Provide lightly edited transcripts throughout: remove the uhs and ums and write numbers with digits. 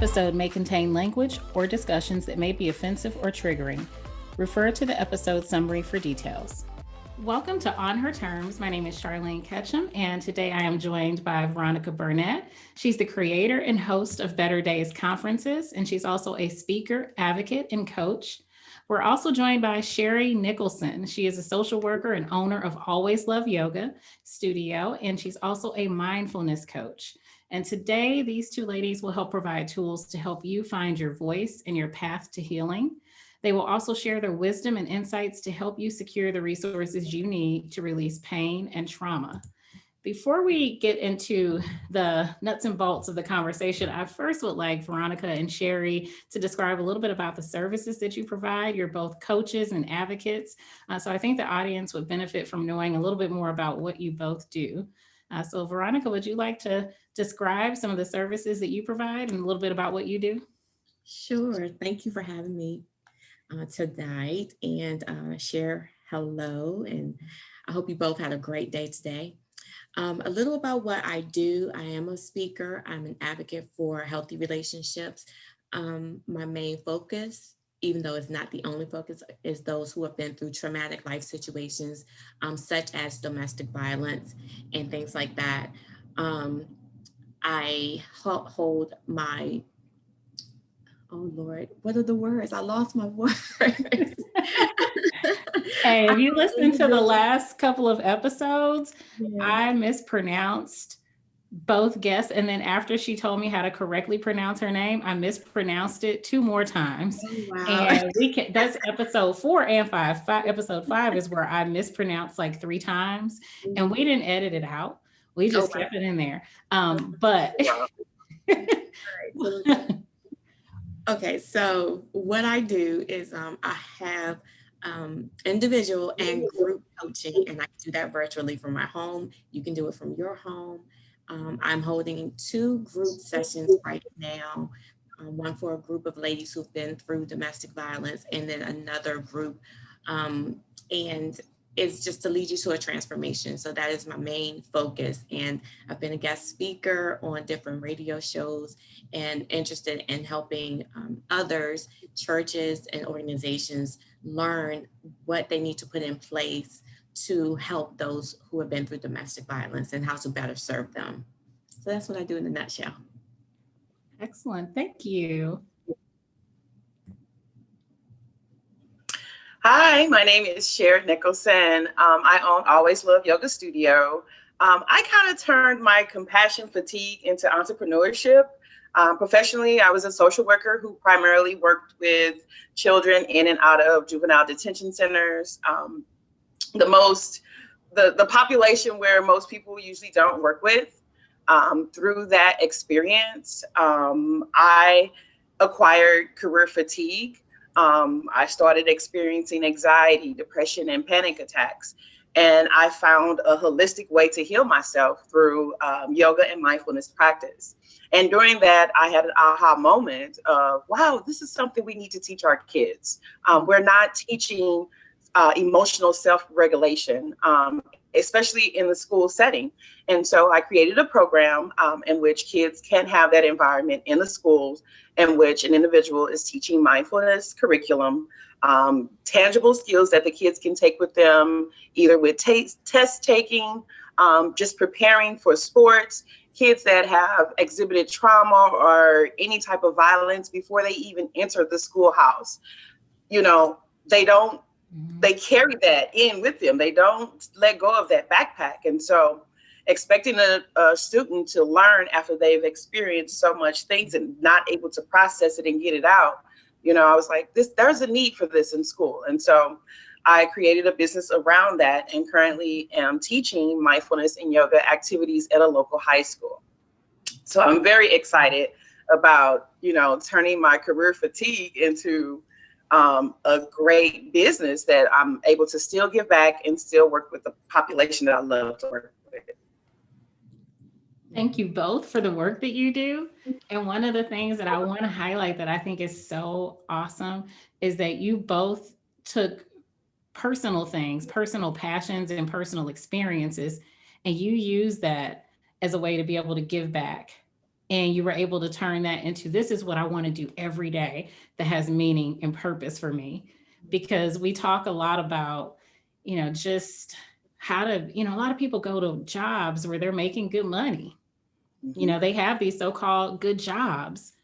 episode may contain language or discussions that may be offensive or triggering. Refer to the episode summary for details. Welcome to On Her Terms. My name is Charlene Ketchum, and today I am joined by Veronica Burnett. She's the creator and host of Better Days conferences, and she's also a speaker, advocate, and coach. We're also joined by Sherri Nicholson. She is a social worker and owner of Always Love Yoga Studio, and she's also a mindfulness coach. And today, these two ladies will help provide tools to help you find your voice and your path to healing. They will also share their wisdom and insights to help you secure the resources you need to release pain and trauma. Before we get into the nuts and bolts of the conversation, I first would like Veronica and Sherri to describe a little bit about the services that you provide. You're both coaches and advocates. So I think the audience would benefit from knowing a little bit more about what you both do. So Veronica, would you like to describe some of the services that you provide and a little bit about what you do? Sure. Thank you for having me tonight, and share hello, and I hope you both had a great day today. A little about what I do. I am a speaker. I'm an advocate for healthy relationships. My main focus, even though it's not the only focus, is those who have been through traumatic life situations, such as domestic violence and things like that. I hold my, oh Lord, what are the words? I lost my words. Hey, if you listen to the last couple of episodes, Yeah. I mispronounced both guests. And then after she told me how to correctly pronounce her name, I mispronounced it 2 more times. Oh, wow. And that's episode 4 and 5. Episode 5 is where I mispronounced like 3 times, and we didn't edit it out. We just kept it in there. But okay, so what I do is I have individual and group coaching, and I can do that virtually from my home. You can do it from your home. I'm holding 2 group sessions right now, one for a group of ladies who've been through domestic violence, and then another group, and it's just to lead you to a transformation. So that is my main focus. And I've been a guest speaker on different radio shows and interested in helping others, churches and organizations learn what they need to put in place to help those who have been through domestic violence and how to better serve them. So that's what I do in a nutshell. Excellent. Thank you. Hi, my name is Sherri Nicholson. I own Always Love Yoga Studio. I kind of turned my compassion fatigue into entrepreneurship. Professionally, I was a social worker who primarily worked with children in and out of juvenile detention centers. The population where most people usually don't work with. Through that experience, I acquired career fatigue. I started experiencing anxiety, depression, and panic attacks. And I found a holistic way to heal myself through yoga and mindfulness practice. And during that, I had an aha moment of, wow, this is something we need to teach our kids. We're not teaching emotional self-regulation, especially in the school setting. And so I created a program in which kids can have that environment in the schools, in which an individual is teaching mindfulness curriculum, tangible skills that the kids can take with them, either with test taking, just preparing for sports, kids that have exhibited trauma or any type of violence before they even enter the schoolhouse. You know, they carry that in with them. They don't let go of that backpack. And so expecting a student to learn after they've experienced so much things and not able to process it and get it out, you know, I was like, there's a need for this in school. And so I created a business around that and currently am teaching mindfulness and yoga activities at a local high school. So I'm very excited about, you know, turning my career fatigue into a great business that I'm able to still give back and still work with the population that I love to work with. Thank you both for the work that you do. And one of the things that I want to highlight that I think is so awesome is that you both took personal things, personal passions, and personal experiences, and you use that as a way to be able to give back and you were able to turn that into, this is what I want to do every day that has meaning and purpose for me. Because we talk a lot about, just how to, a lot of people go to jobs where they're making good money. They have these so-called good jobs,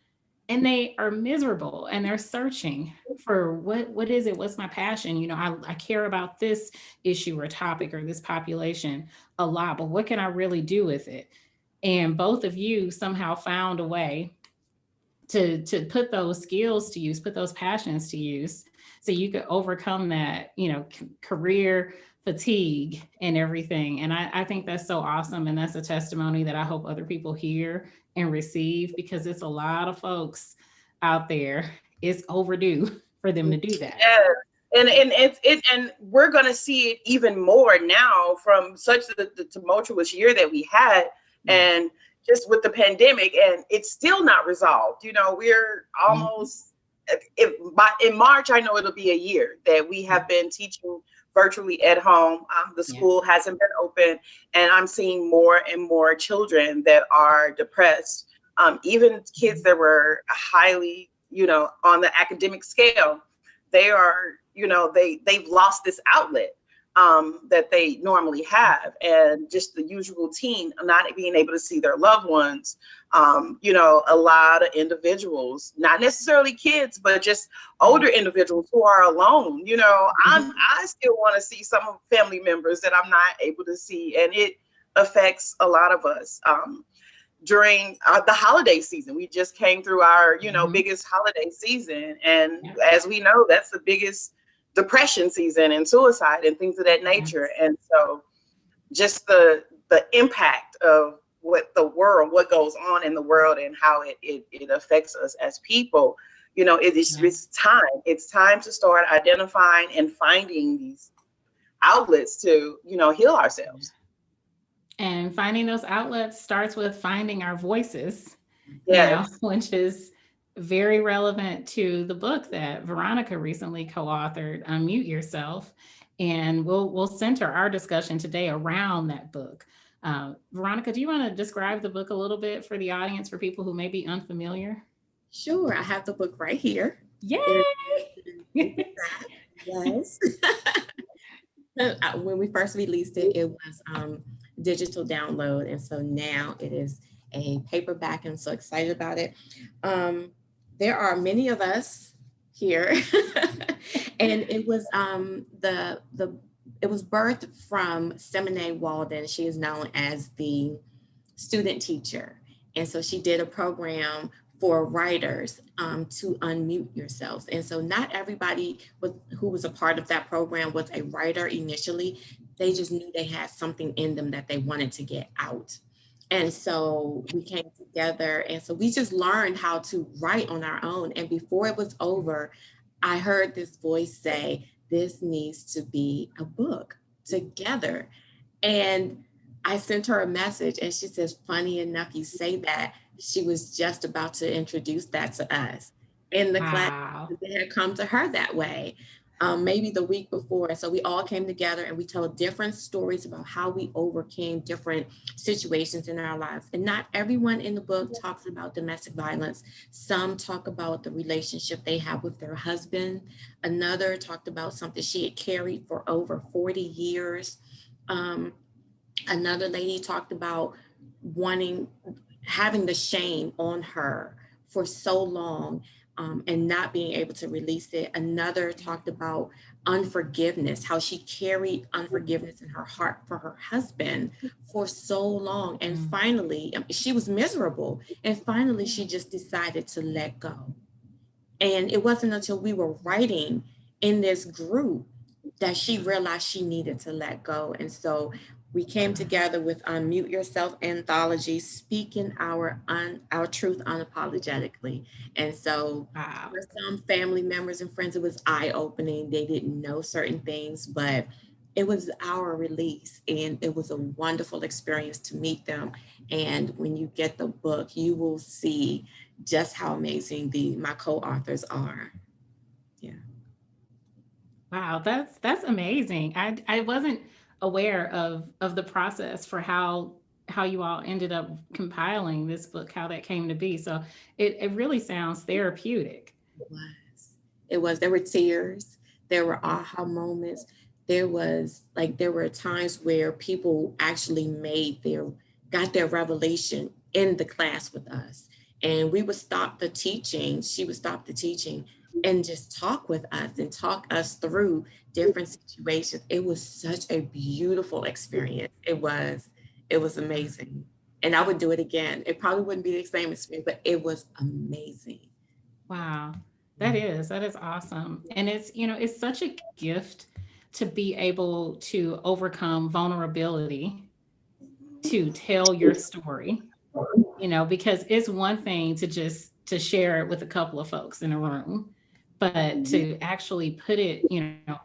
and they are miserable, and they're searching for what is it? What's my passion? I care about this issue or topic or this population a lot, but what can I really do with it? And both of you somehow found a way to put those skills to use, put those passions to use, so you could overcome that, career fatigue and everything. And I think that's so awesome. And that's a testimony that I hope other people hear and receive, because it's a lot of folks out there. It's overdue for them to do that. Yeah. And we're going to see it even more now from such the tumultuous year that we had, and just with the pandemic, and it's still not resolved. We're almost in March. I know it'll be a year that we have been teaching virtually at home. The school hasn't been open, and I'm seeing more and more children that are depressed. Even kids that were highly, on the academic scale, they are, they've lost this outlet that they normally have, and just the usual routine, not being able to see their loved ones. A lot of individuals, not necessarily kids, but just older individuals who are alone. I still want to see some of family members that I'm not able to see, and it affects a lot of us. During the holiday season, we just came through our, biggest holiday season, and as we know, that's the biggest depression season and suicide and things of that nature. And so just the impact of what goes on in the world and how it affects us as people, it's time to start identifying and finding these outlets to, heal ourselves. And finding those outlets starts with finding our voices, which is very relevant to the book that Veronica recently co-authored, Unmute Yourself. And we'll center our discussion today around that book. Veronica, do you want to describe the book a little bit for the audience, for people who may be unfamiliar? Sure. I have the book right here. Yay! Yes. When we first released it, it was digital download. And so now it is a paperback. I'm so excited about it. There are many of us here, and it was it was birthed from Seminay Walden. She is known as the student teacher, and so she did a program for writers to unmute yourselves. And so not everybody who was a part of that program was a writer initially. They just knew they had something in them that they wanted to get out. And so we came together, and so we just learned how to write on our own. And before it was over, I heard this voice say, this needs to be a book together. And I sent her a message, and she says, funny enough, you say that. She was just about to introduce that to us in the class. It had come to her that way, maybe the week before. And so we all came together, and we told different stories about how we overcame different situations in our lives. And not everyone in the book talks about domestic violence. Some talk about the relationship they have with their husband. Another talked about something she had carried for over 40 years. Another lady talked about having the shame on her for so long and not being able to release it. Another talked about unforgiveness, how she carried unforgiveness in her heart for her husband for so long. And finally, she was miserable. And finally, she just decided to let go. And it wasn't until we were writing in this group that she realized she needed to let go. And so we came together with Unmute Yourself Anthology, speaking our truth unapologetically. And so for some family members and friends, it was eye-opening. They didn't know certain things, but it was our release, and it was a wonderful experience to meet them. And when you get the book, you will see just how amazing my co-authors are. Yeah. Wow, that's amazing. I wasn't aware of the process for how how you all ended up compiling this book, how that came to be. So it really sounds therapeutic. It was. It was. There were tears. There were aha moments. There were times where people actually got their revelation in the class with us. And we would stop the teaching. She would stop the teaching and just talk with us and talk us through different situations. It was such a beautiful experience. It was amazing. And I would do it again. It probably wouldn't be the same experience, but it was amazing. Wow. That is awesome. And it's, it's such a gift to be able to overcome vulnerability, to tell your story, because it's one thing to just to share it with a couple of folks in a room, but to actually put it,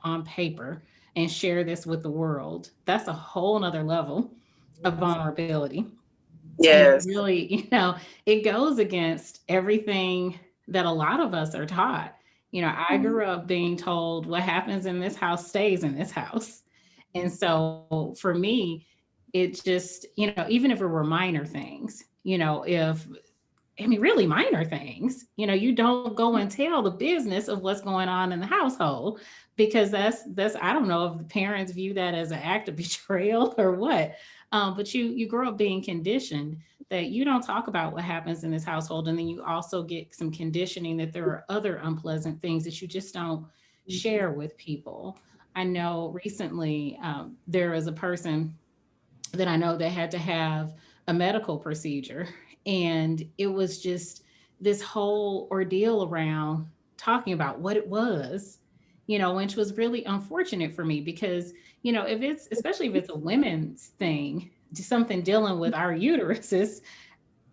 on paper and share this with the world, that's a whole nother level of vulnerability. And it Yes. really, it goes against everything that a lot of us are taught. I grew up being told what happens in this house stays in this house. And so for me, it just, even if it were minor things, if I mean, really minor things. You don't go and tell the business of what's going on in the household, because that's I don't know if the parents view that as an act of betrayal or what. But you grow up being conditioned that you don't talk about what happens in this household, and then you also get some conditioning that there are other unpleasant things that you just don't share with people. I know recently there was a person that I know that had to have a medical procedure. And it was just this whole ordeal around talking about what it was, which was really unfortunate for me because, if it's, especially if it's a women's thing, something dealing with our uteruses,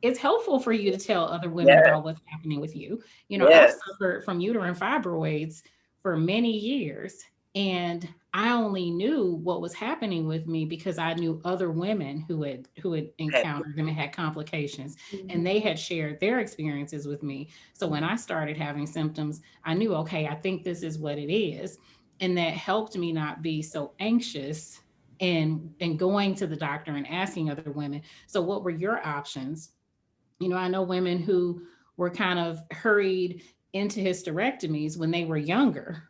it's helpful for you to tell other women Yes. about what's happening with you. I've Yes. suffered from uterine fibroids for many years, and I only knew what was happening with me because I knew other women who had encountered them and had complications, and Mhm. they had shared their experiences with me. So when I started having symptoms, I knew, okay, I think this is what it is, and that helped me not be so anxious and going to the doctor and asking other women, so what were your options? I know women who were kind of hurried into hysterectomies when they were younger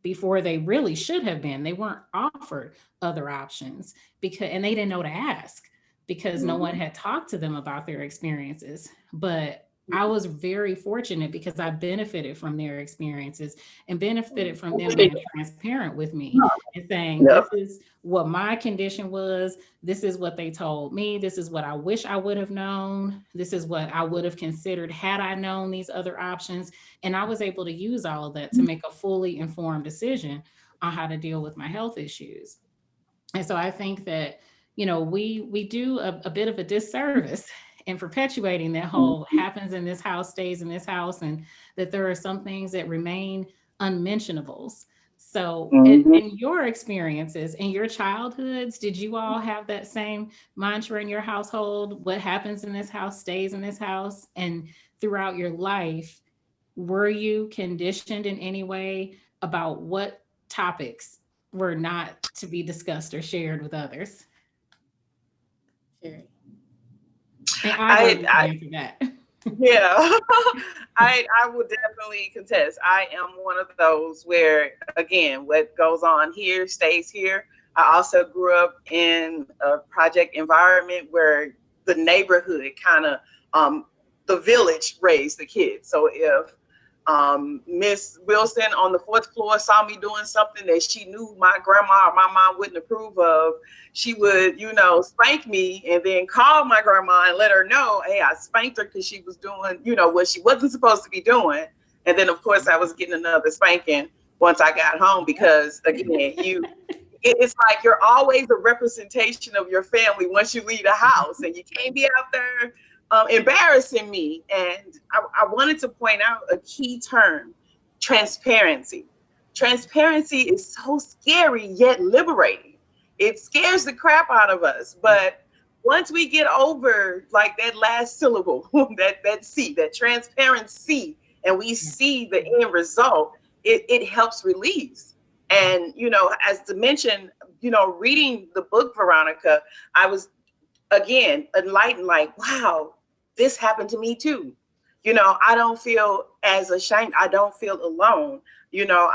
before they really should have been. They weren't offered other options because and they didn't know to ask because no one Mhm. had talked to them about their experiences. But I was very fortunate because I benefited from their experiences and benefited from them being transparent with me and saying, Yep. this is what my condition was. This is what they told me. This is what I wish I would have known. This is what I would have considered had I known these other options. And I was able to use all of that to make a fully informed decision on how to deal with my health issues. And so I think that, we do a bit of a disservice in perpetuating that whole happens in this house, stays in this house, and that there are some things that remain unmentionables. So, Mhm. in your experiences, in your childhoods, did you all have that same mantra in your household? What happens in this house stays in this house. And throughout your life, were you conditioned in any way about what topics were not to be discussed or shared with others? Sherry. And either of you can I answer that. Yeah, I would definitely contest. I am one of those where, again, what goes on here stays here. I also grew up in a project environment where the neighborhood kind of, the village raised the kids. So if Miss Wilson on the fourth floor saw me doing something that she knew my grandma or my mom wouldn't approve of, she would, spank me and then call my grandma and let her know, hey, I spanked her because she was doing, what she wasn't supposed to be doing. And then, of course, I was getting another spanking once I got home because, again, it's like you're always a representation of your family once you leave the house, and you can't be out there embarrassing me. And I wanted to point out a key term: transparency. Transparency is so scary yet liberating. It scares the crap out of us, but once we get over like that last syllable, that C, that transparency, and we see the end result, it helps release. And as to mention, reading the book, Veronica, I was again, enlightened, like, wow, this happened to me too. You know, I don't feel as ashamed. I don't feel alone. You know,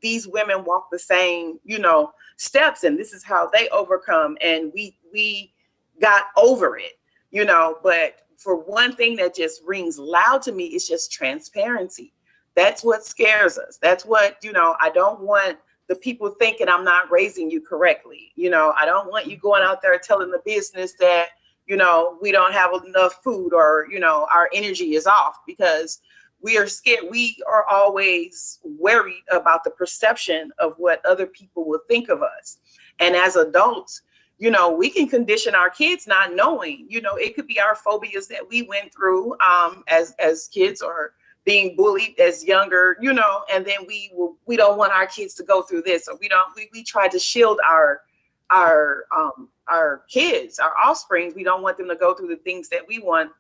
these women walk the same, you know, steps, and this is how they overcome. And we got over it, you know. But for one thing that just rings loud to me is just transparency. That's what scares us. That's what, you know, I don't want the people thinking I'm not raising you correctly. You know, I don't want you going out there telling the business that, you know, we don't have enough food, or, you know, our energy is off, because we are scared. We are always worried about the perception of what other people will think of us. And as adults, you know, we can condition our kids not knowing, you know, it could be our phobias that we went through as kids, or being bullied as younger, you know, and then we don't want our kids to go through this, or we try to shield our kids, our offspring. We don't want them to go through the things that we went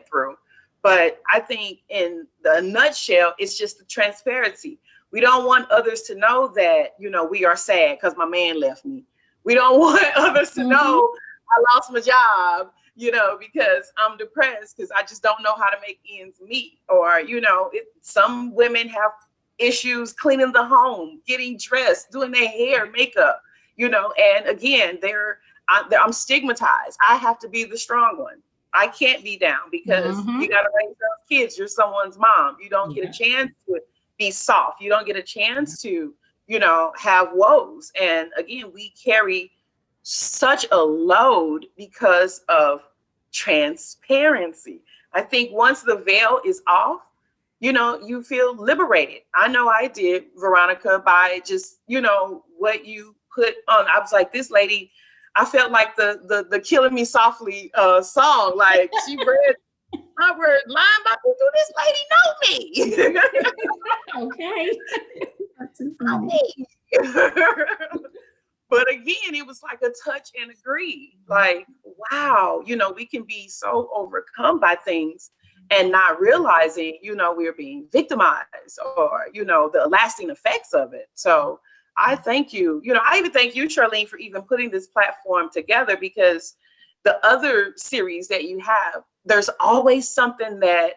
through. But I think in the nutshell, it's just the transparency. We don't want others to know that, you know, we are sad because my man left me. We don't want others to know I lost my job, you know, because I'm depressed because I just don't know how to make ends meet. Or, you know, some women have issues cleaning the home, getting dressed, doing their hair, makeup, you know, and again, I'm stigmatized. I have to be the strong one. I can't be down because you got to raise those kids. You're someone's mom. You don't get a chance to be soft. You don't get a chance to, you know, have woes. And again, we carry such a load because of transparency. I think once the veil is off, you know, you feel liberated. I know I did, Veronica, by just, you know, what you put on. I was like, this lady, I felt like the Killing Me Softly song. Like, she read my word line by line. Do this lady know me? Okay. That's too funny. But again, it was like a touch and agree. Like, wow, you know, we can be so overcome by things and not realizing, you know, we're being victimized, or, you know, the lasting effects of it. So I thank you. You know, I even thank you, Charlene, for even putting this platform together, because the other series that you have, there's always something that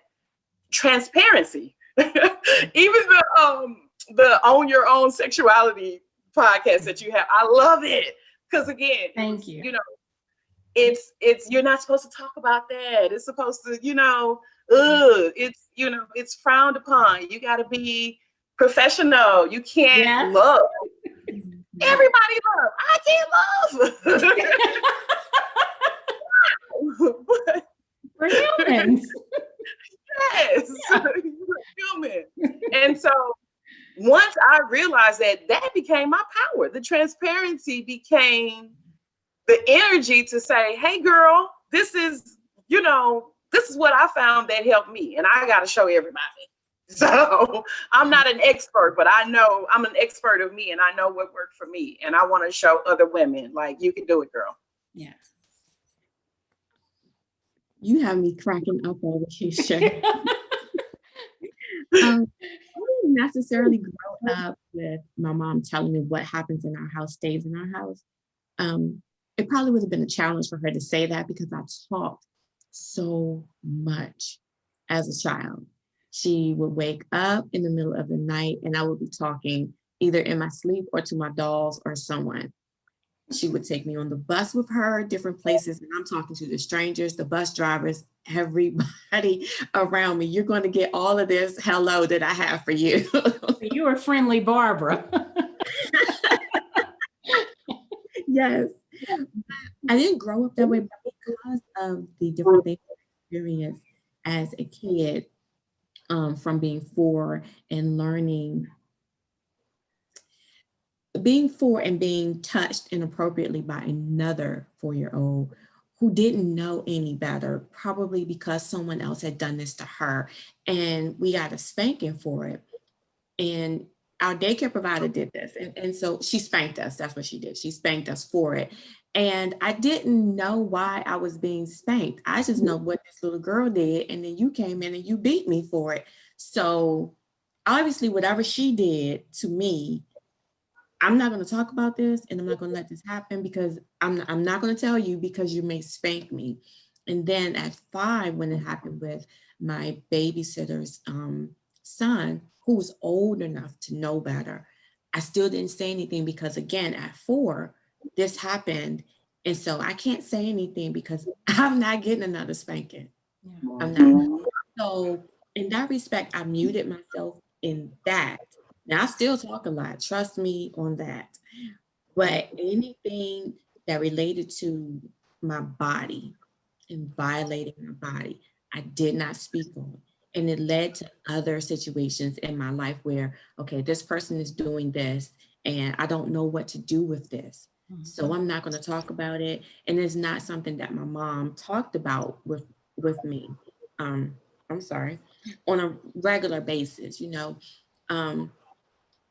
transparency, even the Own Your Own Sexuality podcast that you have. I love it. Because again, thank you. You know, it's you're not supposed to talk about that. It's supposed to, you know, it's, you know, it's frowned upon. You got to be professional. You can't love. Everybody love. I can't love. We're humans. Yes, we're human. And so once I realized that became my power. The transparency became the energy to say, hey, girl, this is, you know, this is what I found that helped me, and I got to show everybody. So I'm not an expert, but I know I'm an expert of me, and I know what worked for me. And I want to show other women, like, you can do it, girl. Yes. You have me cracking up over here, Sherri. I didn't necessarily grow up with my mom telling me what happens in our house stays in our house. It probably would have been a challenge for her to say that, because I talked so much as a child. She would wake up in the middle of the night and I would be talking either in my sleep or to my dolls or someone. She would take me on the bus with her, different places, and I'm talking to the strangers, the bus drivers, everybody around me. You're going to get all of this hello that I have for you. You were friendly Barbara. Yes. I didn't grow up that way, but because of the different things I experienced as a kid, from being 4 and learning, being 4 and being touched inappropriately by another 4-year-old who didn't know any better, probably because someone else had done this to her, and we got a spanking for it. And our daycare provider did this. And so she spanked us. That's what she did. She spanked us for it. And I didn't know why I was being spanked. I just know what this little girl did. And then you came in and you beat me for it. So obviously whatever she did to me I'm not going to talk about this, and I'm not going to let this happen because I'm not going to tell you because you may spank me. And then at 5, when it happened with my babysitter's son, who was old enough to know better, I still didn't say anything because, again, at 4, this happened. And so I can't say anything because I'm not getting another spanking. Yeah. I'm not. So in that respect, I muted myself in that. Now I still talk a lot, trust me on that. But anything that related to my body and violating my body, I did not speak on. And it led to other situations in my life where, okay, this person is doing this and I don't know what to do with this. So I'm not going to talk about it. And it's not something that my mom talked about with me. Um, I'm sorry, on a regular basis, you know. Um,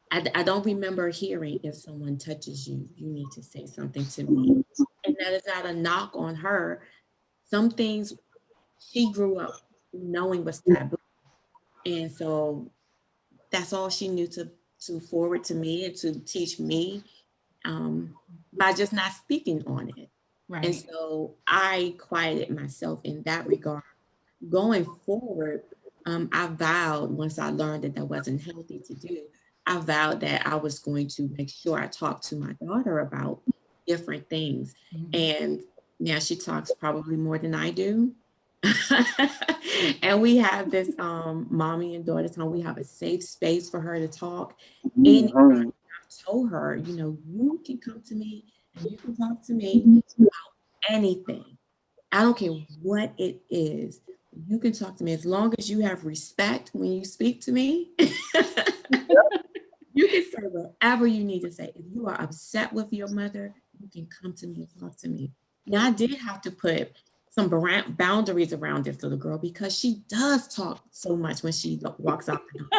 I don't remember hearing if someone touches you, you need to say something to me. And that is not a knock on her. Some things she grew up knowing was taboo. And so that's all she knew to forward to me and to teach me by just not speaking on it. And Right. so I quieted myself in that regard. Going forward, I vowed once I learned that that wasn't healthy to do, I vowed that I was going to make sure I talked to my daughter about different things. And now she talks probably more than I do. And we have this mommy and daughter time. We have a safe space for her to talk. And I told her, you know, you can come to me and you can talk to me about anything. I don't care what it is. You can talk to me as long as you have respect when you speak to me. You can say whatever you need to say. If you are upset with your mother, you can come to me and talk to me. Now, I did have to put some boundaries around this little girl because she does talk so much when she walks out the door.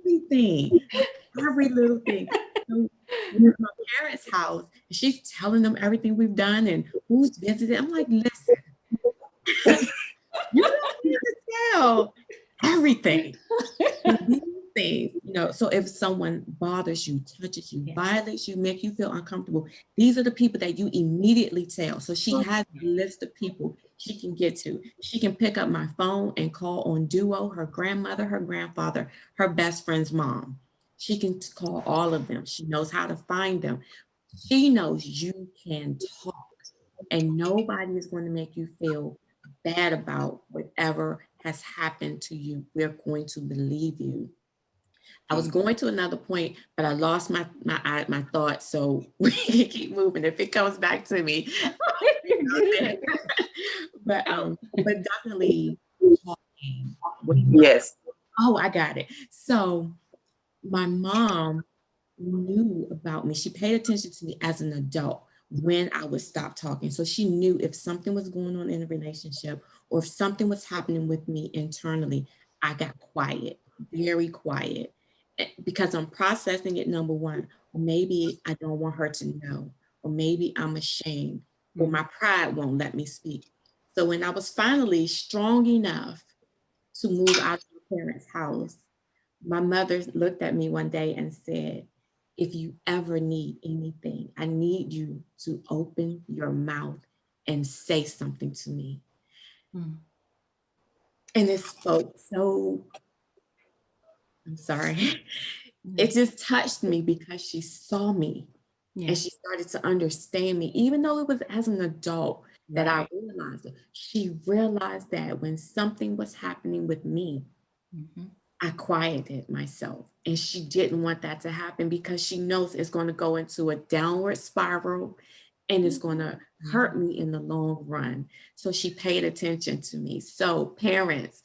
Everything, every little thing. So, we're at my parents' house, and she's telling them everything we've done and who's visited. I'm like, listen, you don't need to tell everything. These things, you know, so if someone bothers you, touches you, violates you, make you feel uncomfortable, these are the people that you immediately tell. So she has a list of people she can get to. She can pick up my phone and call on Duo, her grandmother, her grandfather, her best friend's mom. She can call all of them. She knows how to find them. She knows you can talk, and nobody is going to make you feel bad about whatever has happened to you. We're going to believe you. I was going to another point, but I lost my thought. So we can keep moving. If it comes back to me, but definitely talking. Yes. Oh, I got it. So my mom knew about me. She paid attention to me as an adult when I would stop talking. So she knew if something was going on in a relationship or if something was happening with me internally, I got quiet, very quiet, because I'm processing it, number one, or maybe I don't want her to know, or maybe I'm ashamed, or my pride won't let me speak. So when I was finally strong enough to move out of my parents' house, my mother looked at me one day and said, if you ever need anything, I need you to open your mouth and say something to me. And it spoke so, I'm sorry, it just touched me because she saw me and she started to understand me, even though it was as an adult that I realized it. She realized that when something was happening with me, I quieted myself, and she didn't want that to happen because she knows it's going to go into a downward spiral and it's going to hurt me in the long run. So she paid attention to me. So parents,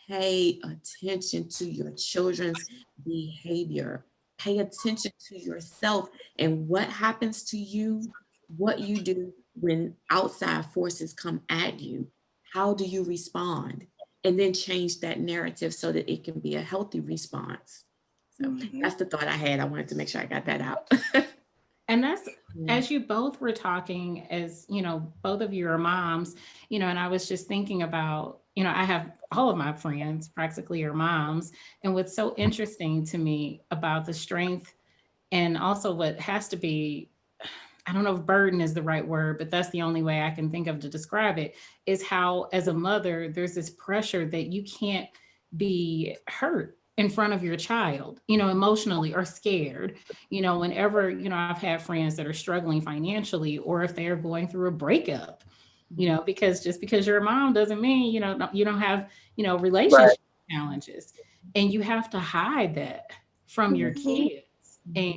pay attention to your children's behavior. Pay attention to yourself and what happens to you, what you do when outside forces come at you. How do you respond? And then change that narrative so that it can be a healthy response. So that's the thought I had. I wanted to make sure I got that out. And that's, as you both were talking, as you know, both of you are moms, you know, and I was just thinking about, you know, I have all of my friends practically are moms. And what's so interesting to me about the strength And also what has to be, I don't know if burden is the right word, but that's the only way I can think of to describe it, is how as a mother, there's this pressure that you can't be hurt in front of your child, emotionally or scared. Whenever, I've had friends that are struggling financially, or if they are going through a breakup, because just because you're a mom doesn't mean, you don't have, Right. relationship challenges. And you have to hide that from your Mhm. kids. And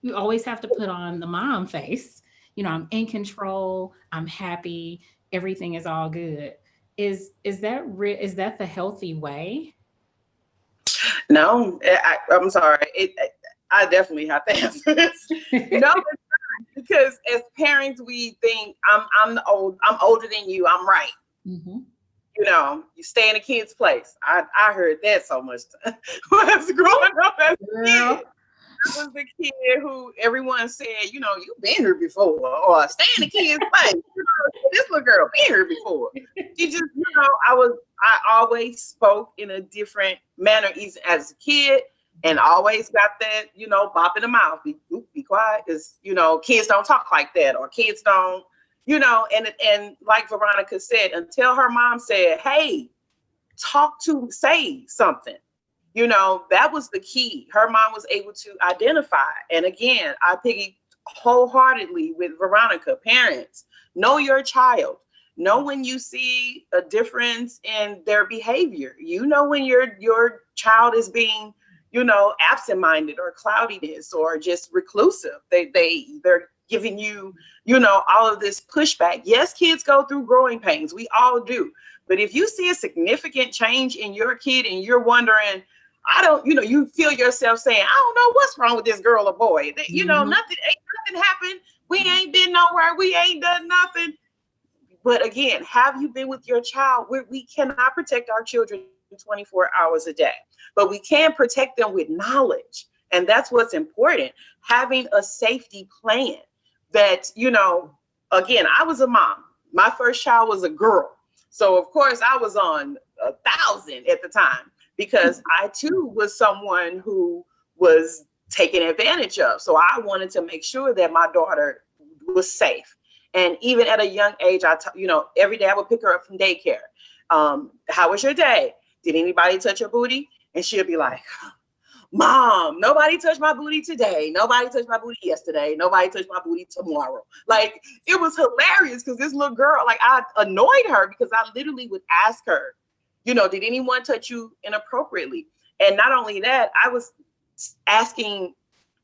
you always have to put on the mom face. I'm in control, I'm happy, everything is all good. Is that the healthy way? No, I'm sorry. I definitely have to answer this. No, because as parents, we think I'm older than you. I'm right. Hmm. You stay in a kid's place. I heard that so much when I was growing up as a kid. Girl. I was the kid who everyone said, you've been here before, or stay in the kid's place. This little girl been here before. She just, I always spoke in a different manner as a kid, and always got that, bop in the mouth. Be quiet, because, kids don't talk like that, or kids don't, and like Veronica said, until her mom said, hey, say something. That was the key. Her mom was able to identify. And again, I piggy wholeheartedly with Veronica. Parents, know your child. Know when you see a difference in their behavior. When your child is being, absent-minded or cloudiness or just reclusive. They're giving you, all of this pushback. Yes, kids go through growing pains. We all do. But if you see a significant change in your kid and you're wondering, you feel yourself saying, I don't know what's wrong with this girl or boy. Ain't nothing happened. We ain't been nowhere. We ain't done nothing. But again, have you been with your child? We cannot protect our children 24 hours a day, but we can protect them with knowledge. And that's what's important. Having a safety plan that, again, I was a mom. My first child was a girl. So of course I was on 1,000 at the time, because I too was someone who was taken advantage of. So I wanted to make sure that my daughter was safe. And even at a young age, every day I would pick her up from daycare. How was your day? Did anybody touch your booty? And she'll be like, Mom, nobody touched my booty today. Nobody touched my booty yesterday. Nobody touched my booty tomorrow. Like, it was hilarious, because this little girl, like, I annoyed her because I literally would ask her, did anyone touch you inappropriately? And not only that, I was asking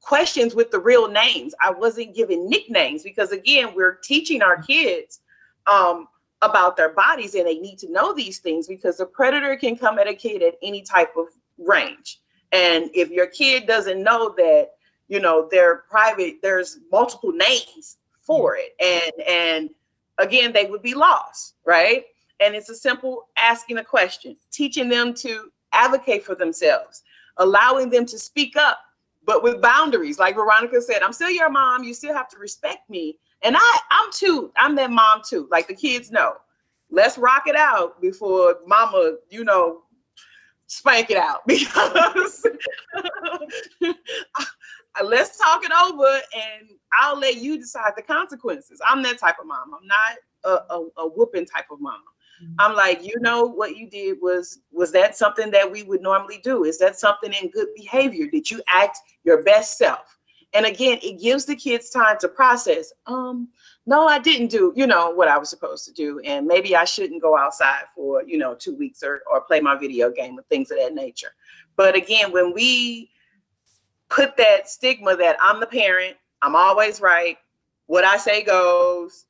questions with the real names. I wasn't giving nicknames, because again, we're teaching our kids about their bodies, and they need to know these things, because the predator can come at a kid at any type of range. And if your kid doesn't know that, they're private, there's multiple names for it. And again, they would be lost, right? And it's a simple asking a question, teaching them to advocate for themselves, allowing them to speak up, but with boundaries. Like Veronica said, I'm still your mom. You still have to respect me. And I'm that mom too. Like, the kids know, let's rock it out before mama, spank it out, because let's talk it over and I'll let you decide the consequences. I'm that type of mom. I'm not a whooping type of mom. I'm like, what you did was that something that we would normally do? Is that something in good behavior? Did you act your best self? And again, it gives the kids time to process. No, I didn't do, what I was supposed to do. And maybe I shouldn't go outside for, 2 weeks or play my video game or things of that nature. But again, when we put that stigma that I'm the parent, I'm always right, what I say goes,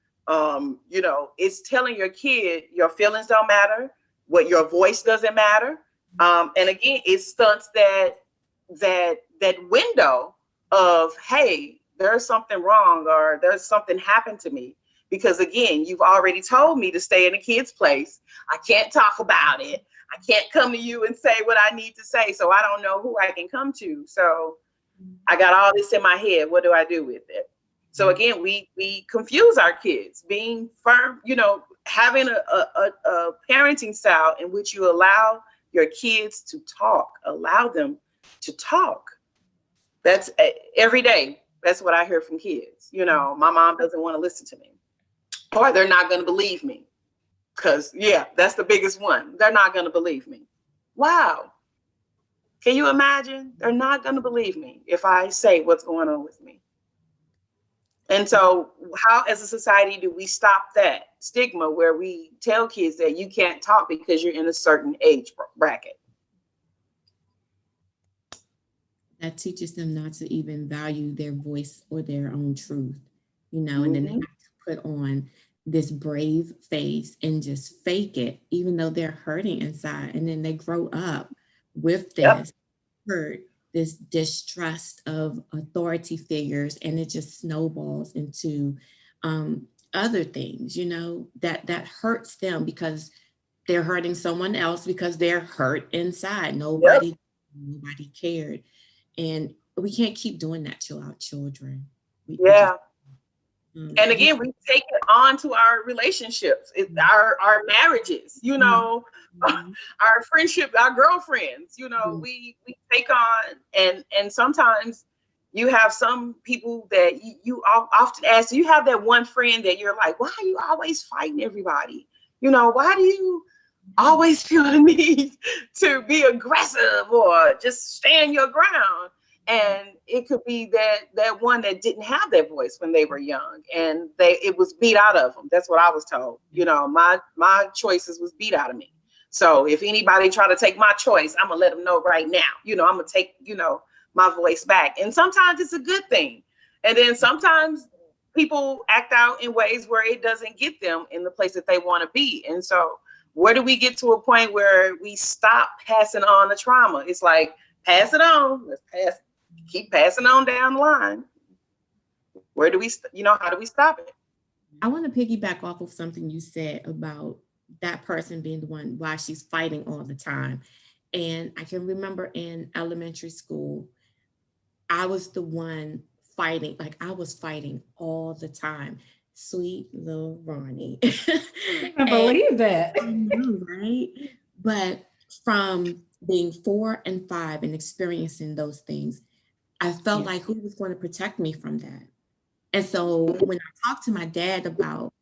it's telling your kid your feelings don't matter, what your voice doesn't matter. And again, it stunts that window of, hey, there's something wrong, or there's something happened to me. Because again, you've already told me to stay in a kid's place. I can't talk about it. I can't come to you and say what I need to say. So I don't know who I can come to. So I got all this in my head. What do I do with it? So again, we confuse our kids. Being firm, having a parenting style in which you allow your kids to talk, allow them to talk. That's every day. That's what I hear from kids. You know, my mom doesn't want to listen to me, or they're not going to believe me. Because, yeah, that's the biggest one. They're not going to believe me. Wow. Can you imagine? They're not going to believe me if I say what's going on with me. And so how, as a society, do we stop that stigma where we tell kids that you can't talk because you're in a certain age bracket? That teaches them not to even value their voice or their own truth, you know, and then they have to put on this brave face and just fake it, even though they're hurting inside. And then they grow up with this hurt, this distrust of authority figures, and it just snowballs into other things, you know, that hurts them because they're hurting someone else because they're hurt inside. Nobody cared. And we can't keep doing that to our children. And again, we take it on to our relationships, our marriages, you know, our friendship, our girlfriends, you know, we take on, and sometimes you have some people that you often ask, you have that one friend that you're like, why are you always fighting everybody? You know, why do you always feel the need to be aggressive or just stand your ground? And it could be that one that didn't have that voice when they were young, and it was beat out of them. That's what I was told. You know, my choices was beat out of me. So if anybody try to take my choice, I'm gonna let them know right now. You know, I'm gonna take, you know, my voice back. And sometimes it's a good thing, and then sometimes people act out in ways where it doesn't get them in the place that they want to be. And so, where do we get to a point where we stop passing on the trauma? It's like, pass it on. Let's keep passing on down the line. Where do we, you know, how do we stop it? I want to piggyback off of something you said about that person being the one why she's fighting all the time. And I can remember in elementary school, I was the one fighting, like I was fighting all the time. Sweet little Ronnie. I believe that. I know, right? But from being 4 and 5 and experiencing those things, I felt like who was going to protect me from that? And so when I talked to my dad about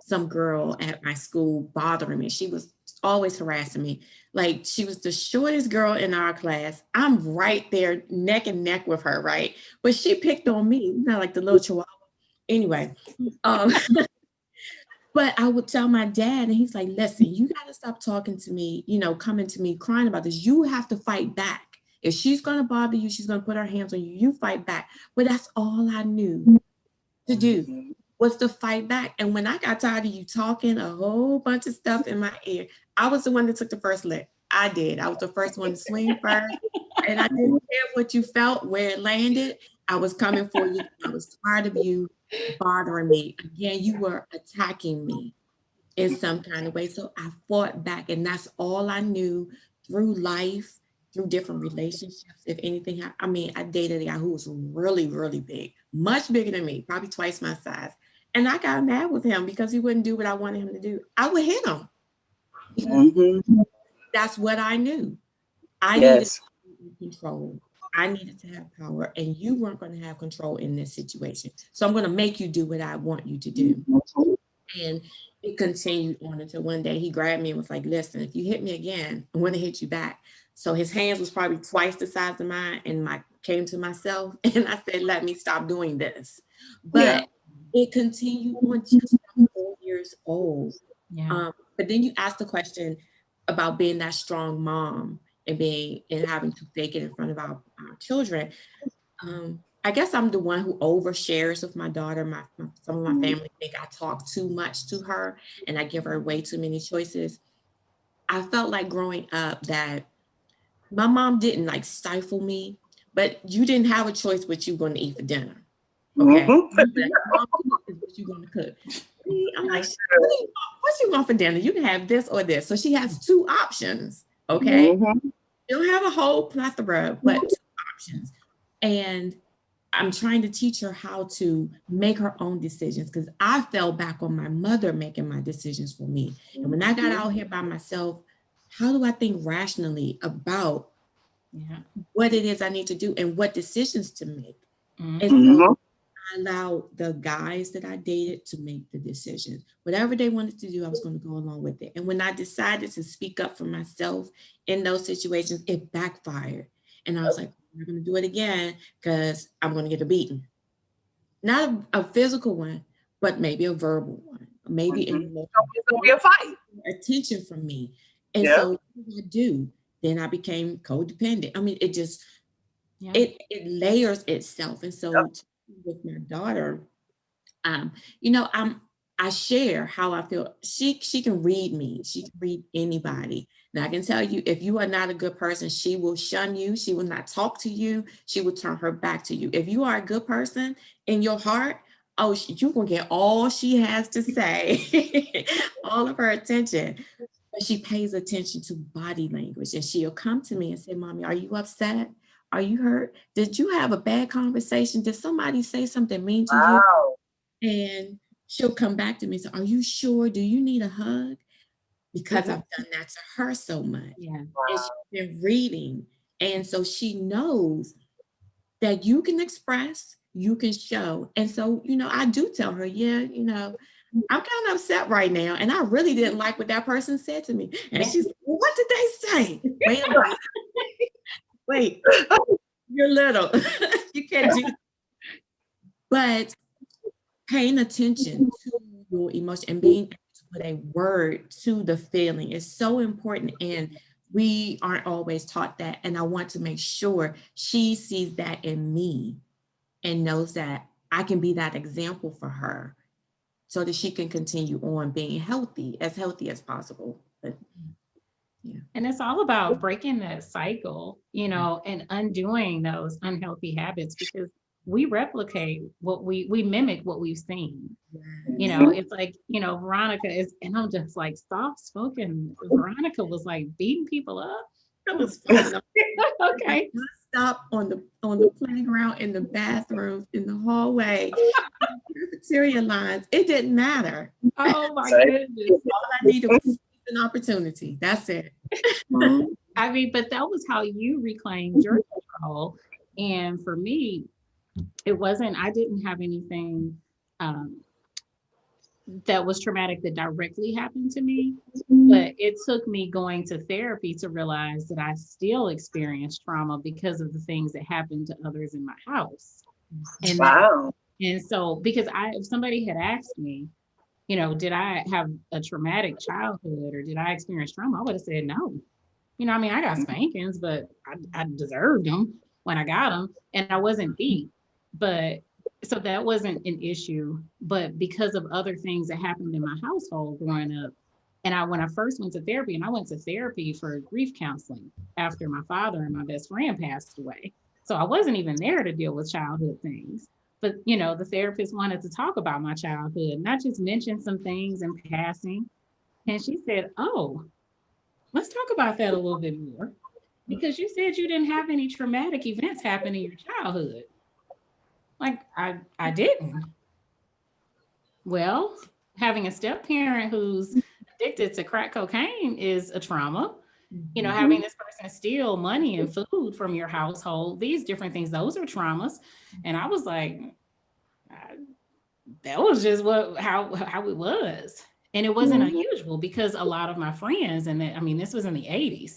some girl at my school bothering me, she was always harassing me. Like, she was the shortest girl in our class. I'm right there neck and neck with her, right? But she picked on me, not like the little chihuahua. Anyway, but I would tell my dad, and he's like, listen, you got to stop talking to me, you know, coming to me, crying about this. You have to fight back. If she's going to bother you, she's going to put her hands on you, you fight back. But that's all I knew to do was to fight back. And when I got tired of you talking a whole bunch of stuff in my ear, I was the one that took the first lick. I did. I was the first one to swing first. And I didn't care what you felt, where it landed. I was coming for you. I was tired of you bothering me. Again, you were attacking me in some kind of way. So I fought back, and that's all I knew through life, through different relationships. If anything, I mean, I dated a guy who was really, really big, much bigger than me, probably twice my size. And I got mad with him because he wouldn't do what I wanted him to do. I would hit him. That's what I knew. I needed to be in control. I needed to have power, and you weren't going to have control in this situation. So I'm going to make you do what I want you to do. And it continued on until one day he grabbed me and was like, listen, if you hit me again, I'm going to hit you back. So his hands was probably twice the size of mine, and I came to myself and I said, let me stop doing this. But it continued on just 4 years old. But then you asked the question about being that strong mom and having to fake it in front of our children. I guess I'm the one who overshares with my daughter. Some of my family think I talk too much to her and I give her way too many choices. I felt like growing up that my mom didn't like stifle me, but you didn't have a choice what you're going to eat for dinner. Okay. What you going to cook? I'm like, what you want for dinner? You can have this or this. So she has 2 options. Okay. You don't have a whole plethora, but 2 options. And I'm trying to teach her how to make her own decisions, because I fell back on my mother making my decisions for me. And when I got out here by myself, how do I think rationally about what it is I need to do and what decisions to make. Mm-hmm. And so I allowed the guys that I dated to make the decisions. Whatever they wanted to do, I was going to go along with it. And when I decided to speak up for myself in those situations, it backfired. And I was like, I'm not going to do it again because I'm going to get a beating. Not a physical one, but maybe a verbal one. Maybe it's going to be a fight. Attention from me. And so what I do, then I became codependent. I mean, it just, it layers itself. And so with my daughter, I share how I feel. She can read me. She can read anybody. And I can tell you, if you are not a good person, she will shun you. She will not talk to you. She will turn her back to you. If you are a good person in your heart, oh, you're going to get all she has to say, all of her attention. But she pays attention to body language, and she'll come to me and say, Mommy, are you upset? Are you hurt? Did you have a bad conversation? Did somebody say something mean to you? And she'll come back to me and say, are you sure? Do you need a hug? Because I've done that to her so much. And she's been reading. And so she knows that you can express, you can show. And so, I do tell her, I'm kind of upset right now. And I really didn't like what that person said to me. And she's like, well, what did they say? Wait a minute. Wait, you're little. You can't do that. But paying attention to your emotion and being able to put a word to the feeling is so important. And we aren't always taught that. And I want to make sure she sees that in me and knows that I can be that example for her so that she can continue on being healthy as possible. But, and it's all about breaking that cycle, and undoing those unhealthy habits, because we replicate what we mimic what we've seen. It's like, Veronica is, and I'm just like soft spoken. Veronica was like beating people up. That was fun. Okay. Stop on the playground, in the bathrooms, in the hallway, cafeteria lines. It didn't matter. Oh my goodness. All I needed was an opportunity. That's it. I mean, but that was how you reclaimed your control. And for me, I didn't have anything that was traumatic that directly happened to me, but it took me going to therapy to realize that I still experienced trauma because of the things that happened to others in my house. And and so, because if somebody had asked me, did I have a traumatic childhood or did I experience trauma, I would have said no. I got spankings, but I deserved them when I got them, and I wasn't beat. But so that wasn't an issue, but because of other things that happened in my household growing up. And when I first went to therapy, and I went to therapy for grief counseling after my father and my best friend passed away. So I wasn't even there to deal with childhood things. But, the therapist wanted to talk about my childhood, not just mention some things in passing. And she said, oh, let's talk about that a little bit more, because you said you didn't have any traumatic events happen in your childhood. Like, I didn't. Well, having a step parent who's addicted to crack cocaine is a trauma. Having this person steal money and food from your household, these different things, those are traumas. And I was like, that was just how it was. And it wasn't unusual, because a lot of my friends, and this was in the 80s,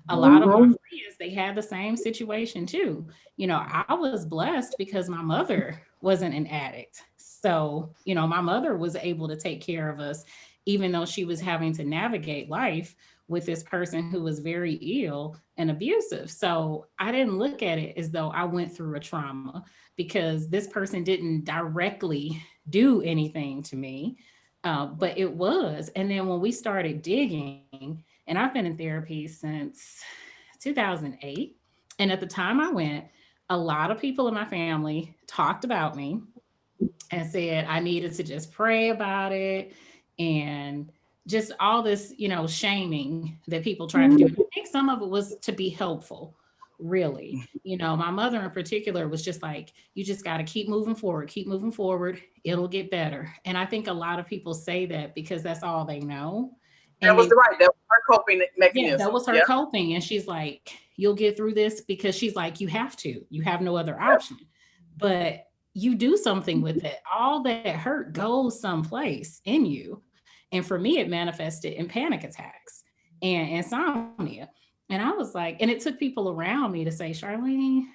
a lot of my friends, they had the same situation too. I was blessed because my mother wasn't an addict. So, my mother was able to take care of us, even though she was having to navigate life with this person who was very ill and abusive. So I didn't look at it as though I went through a trauma, because this person didn't directly do anything to me. But it was. And then when we started digging, and I've been in therapy since 2008. And at the time I went, a lot of people in my family talked about me and said I needed to just pray about it, and just all this, shaming that people tried to do. And I think some of it was to be helpful, really. My mother in particular was just like, you just got to keep moving forward. It'll get better. And I think a lot of people say that because that's all they know. And that was her coping mechanism. Yeah, that was her coping. And she's like, you'll get through this, because she's like, you have no other option. But you do something with it. All that hurt goes someplace in you. And for me, it manifested in panic attacks and insomnia. And I was like, and it took people around me to say, Charlene,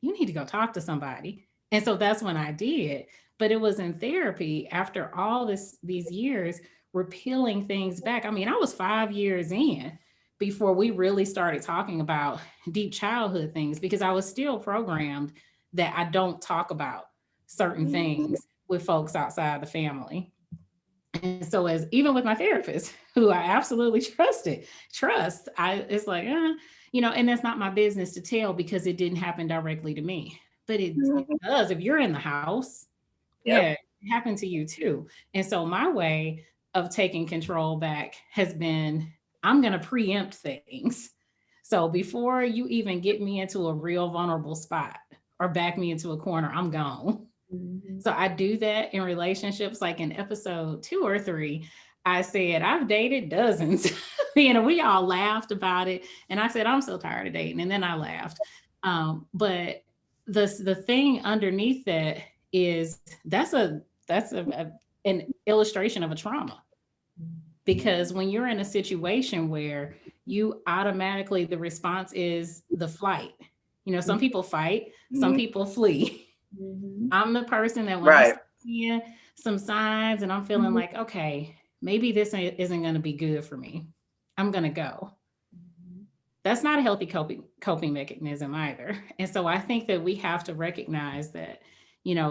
you need to go talk to somebody. And so that's when I did. But it was in therapy after all these years, we're peeling things back. I mean, I was 5 years in before we really started talking about deep childhood things, because I was still programmed that I don't talk about certain things with folks outside the family. And so, as even with my therapist, who I absolutely trust, it's like, and that's not my business to tell, because it didn't happen directly to me. But it does if you're in the house. Yeah, it happened to you too. And so my way of taking control back has been, I'm going to preempt things. So before you even get me into a real vulnerable spot or back me into a corner, I'm gone. So I do that in relationships. Like in episode 2 or 3, I said, I've dated dozens. We all laughed about it. And I said, I'm so tired of dating. And then I laughed. But the thing underneath that is an illustration of a trauma. Because when you're in a situation where you automatically, the response is the flight. Some people fight, some people flee. I'm the person that when I see some signs and I'm feeling like, okay, maybe this isn't going to be good for me, I'm going to go. That's not a healthy coping mechanism either. And so I think that we have to recognize that,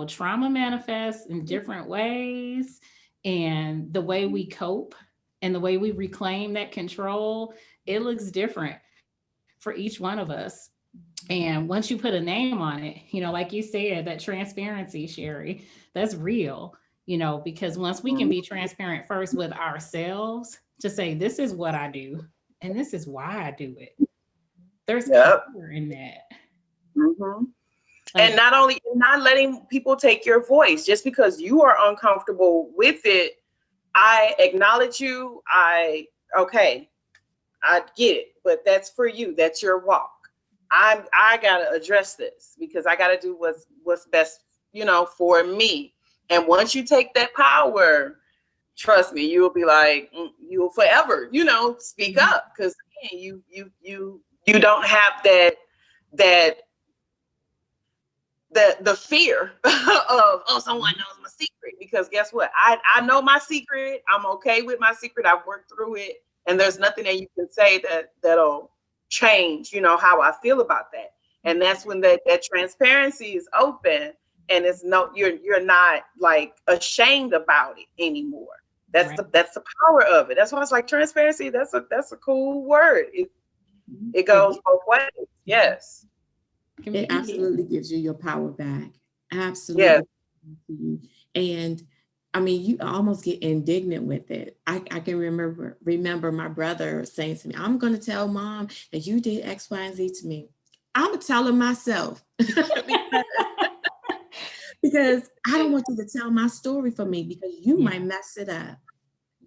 trauma manifests in different ways, and the way we cope and the way we reclaim that control, it looks different for each one of us. And once you put a name on it, like you said, that transparency, Sherri, that's real, because once we can be transparent first with ourselves to say, this is what I do and this is why I do it. There's power in that. And not letting people take your voice just because you are uncomfortable with it. I acknowledge you. I get it, but that's for you. That's your walk. I gotta address this because I gotta do what's best, for me. And once you take that power, trust me, you'll be like, you'll forever, speak up, because you don't have the fear of someone knows my secret, because guess what? I know my secret. I'm okay with my secret. I've worked through it, and there's nothing that you can say that'll change, how I feel about that. And that's when that transparency is open, and you're not like ashamed about it anymore. That's the power of it. That's why it's like transparency. That's a cool word. It goes both ways. Yes. It absolutely gives you your power back. Absolutely. Yeah. And I mean, you almost get indignant with it. I can remember my brother saying to me, I'm going to tell mom that you did X, Y, and Z to me. I'm going to tell her myself because I don't want you to tell my story for me, because you might mess it up.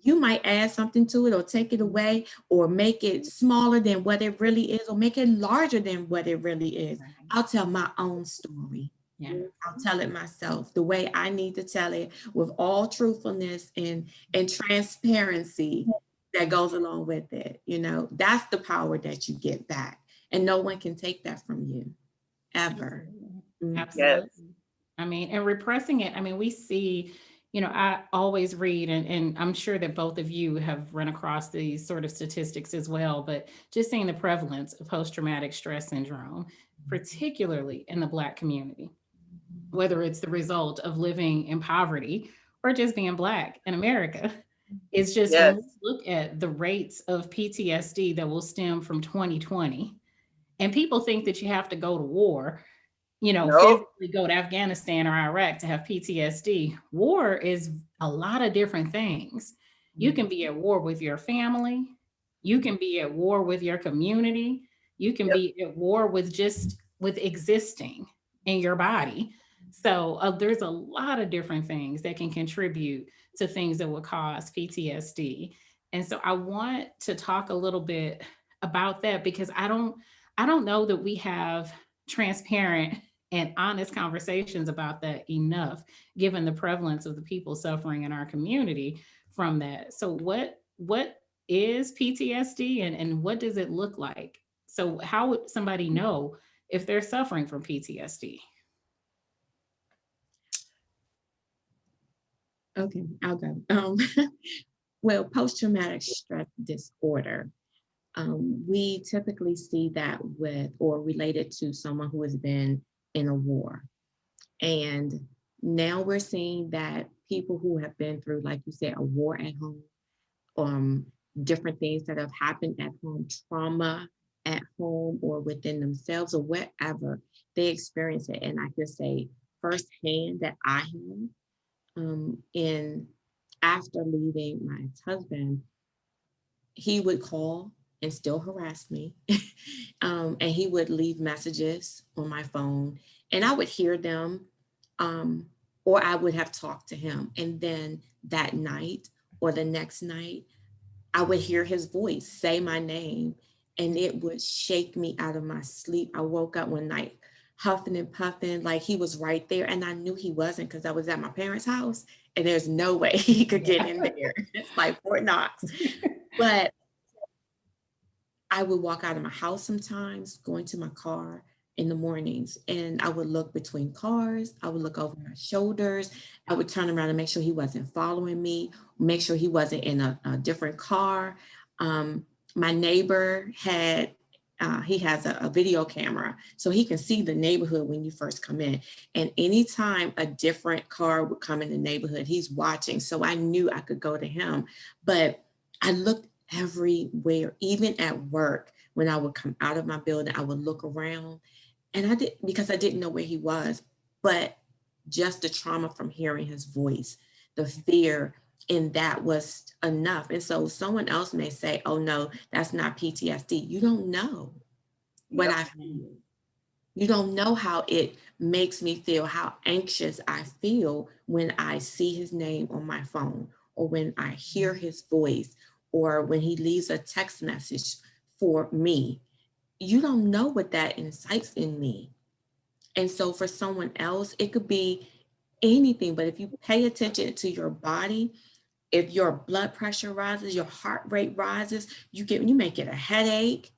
You might add something to it or take it away or make it smaller than what it really is or make it larger than what it really is. I'll tell my own story. Yeah. I'll tell it myself the way I need to tell it, with all truthfulness and transparency that goes along with it. That's the power that you get back, and no one can take that from you ever. Absolutely. Yes. I mean, and repressing it. I mean, we see, I always read, and I'm sure that both of you have run across these sort of statistics as well, but just seeing the prevalence of post-traumatic stress syndrome, particularly in the Black community, whether it's the result of living in poverty or just being Black in America. It's just, when we look at the rates of PTSD that will stem from 2020, and people think that you have to go to war, physically go to Afghanistan or Iraq to have PTSD. War is a lot of different things. You can be at war with your family. You can be at war with your community. You can be at war with existing in your body. So there's a lot of different things that can contribute to things that will cause PTSD. And so I want to talk a little bit about that, because I don't I don't know that we have transparent and honest conversations about that enough, given the prevalence of the people suffering in our community from that. So what is PTSD, and what does it look like? So how would somebody know if they're suffering from PTSD? Okay, I'll go. Well, post-traumatic stress disorder, we typically see that with or related to someone who has been in a war. And now we're seeing that people who have been through, like you said, a war at home, um, different things that have happened at home, trauma at home or within themselves or wherever they experience it. And I can say firsthand that I have. And after leaving my ex-husband, he would call and still harass me. And he would leave messages on my phone, and I would hear them, um, or I would have talked to him. And then that night or the next night, I would hear his voice say my name, and it would shake me out of my sleep. I woke up one night huffing and puffing like he was right there, and I knew he wasn't because I was at my parents' house, and there's no way he could get in there. It's like Fort Knox. But I would walk out of my house sometimes, going to my car in the mornings, and I would look between cars. I would look over my shoulders. I would turn around and make sure he wasn't following me, make sure he wasn't in a different car. My neighbor had, he has a video camera, so he can see the neighborhood when you first come in. And anytime a different car would come in the neighborhood, he's watching. So I knew I could go to him. But I looked everywhere, even at work. When I would come out of my building, I would look around, and I did, because I didn't know where he was. But just the trauma from hearing his voice, the fear, and that was enough. And so someone else may say, oh no, that's not PTSD. You don't know what I feel. You don't know how it makes me feel, how anxious I feel when I see his name on my phone, or when I hear his voice, or when he leaves a text message for me. You don't know what that incites in me. And so for someone else, it could be anything, but if you pay attention to your body, if your blood pressure rises, your heart rate rises, you may get a headache,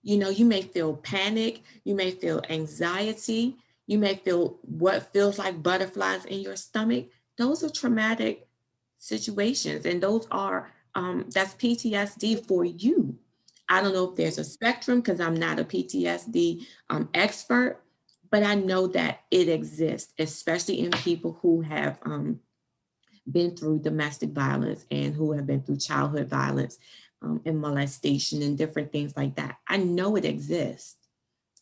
you may feel panic, you may feel anxiety, you may feel what feels like butterflies in your stomach. Those are traumatic situations, and those are that's PTSD for you. I don't know if there's a spectrum because I'm not a PTSD expert, but I know that it exists, especially in people who have been through domestic violence and who have been through childhood violence and molestation and different things like that. I know it exists,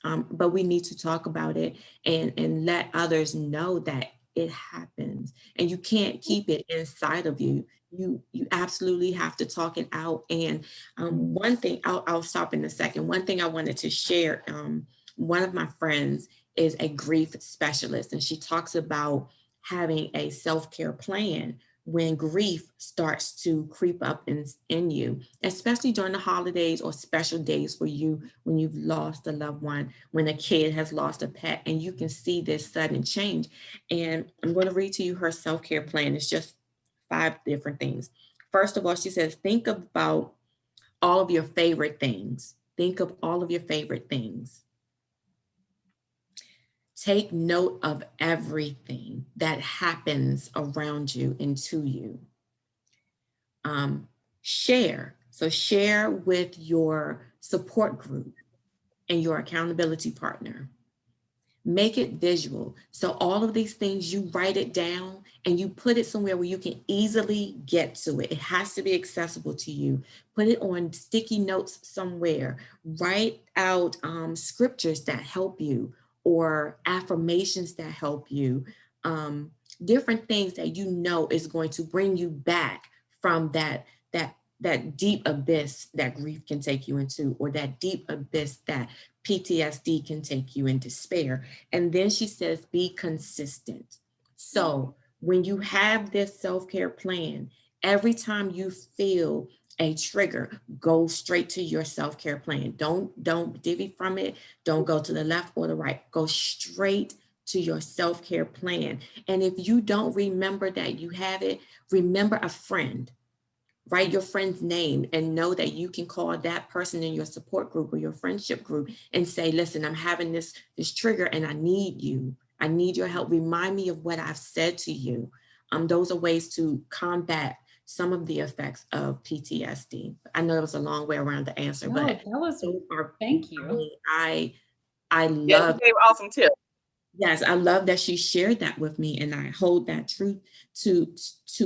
but we need to talk about it and let others know that it happens, and you can't keep it inside of you. You absolutely have to talk it out. And one thing, I'll stop in a second. One thing I wanted to share, one of my friends is a grief specialist, and she talks about having a self-care plan when grief starts to creep up in you, especially during the holidays or special days for you, when you've lost a loved one, when a kid has lost a pet, and you can see this sudden change. And I'm going to read to you her self-care plan. It's just 5 different things. First of all, she says, think about all of your favorite things. Think of all of your favorite things. Take note of everything that happens around you and to you. Share. So share with your support group and your accountability partner. Make it visual. So all of these things, you write it down and you put it somewhere where you can easily get to it. It has to be accessible to you. Put it on sticky notes somewhere. Write out scriptures that help you, or affirmations that help you. Different things that you know is going to bring you back from that deep abyss that grief can take you into, or that deep abyss that PTSD can take you in despair. And then she says, be consistent. So when you have this self-care plan, every time you feel a trigger, go straight to your self-care plan. Don't divvy from it. Don't go to the left or the right. Go straight to your self-care plan. And if you don't remember that you have it, remember a friend. Write your friend's name and know that you can call that person in your support group or your friendship group and say, listen, I'm having this trigger and I need you. I need your help. Remind me of what I've said to you. Those are ways to combat some of the effects of PTSD. I know it was a long way around the answer, No, but that was, those are, thank you. I Yeah, love, you gave awesome tips. yes, I love that she shared that with me, and I hold that truth to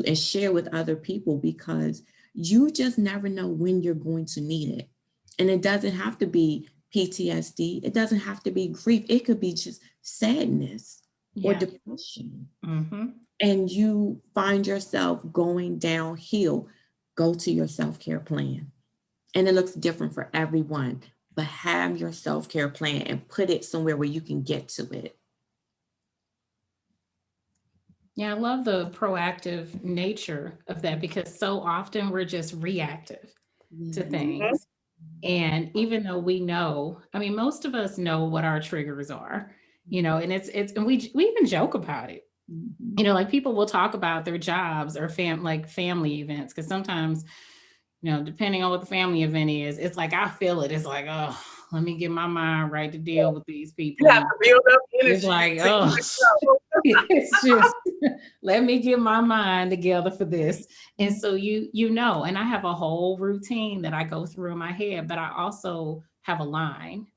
and share with other people, because you just never know when you're going to need it. And it doesn't have to be PTSD. It doesn't have to be grief. It could be just sadness or Yeah. depression. Mm-hmm. And you find yourself going downhill, go to your self-care plan. And it looks different for everyone, but have your self-care plan and put it somewhere where you can get to it. Yeah, I love the proactive nature of that, because so often we're just reactive to Yes. things. And even though we know, I mean, most of us know what our triggers are, and and we even joke about it. Mhm. Like people will talk about their jobs or family events, because sometimes, depending on what the family event is, it's like I feel it. It's like, oh, let me get my mind right to deal with these people. You have to build up It's energy like, to oh, control. it's just let me get my mind together for this. And so and I have a whole routine that I go through in my head, but I also have a line,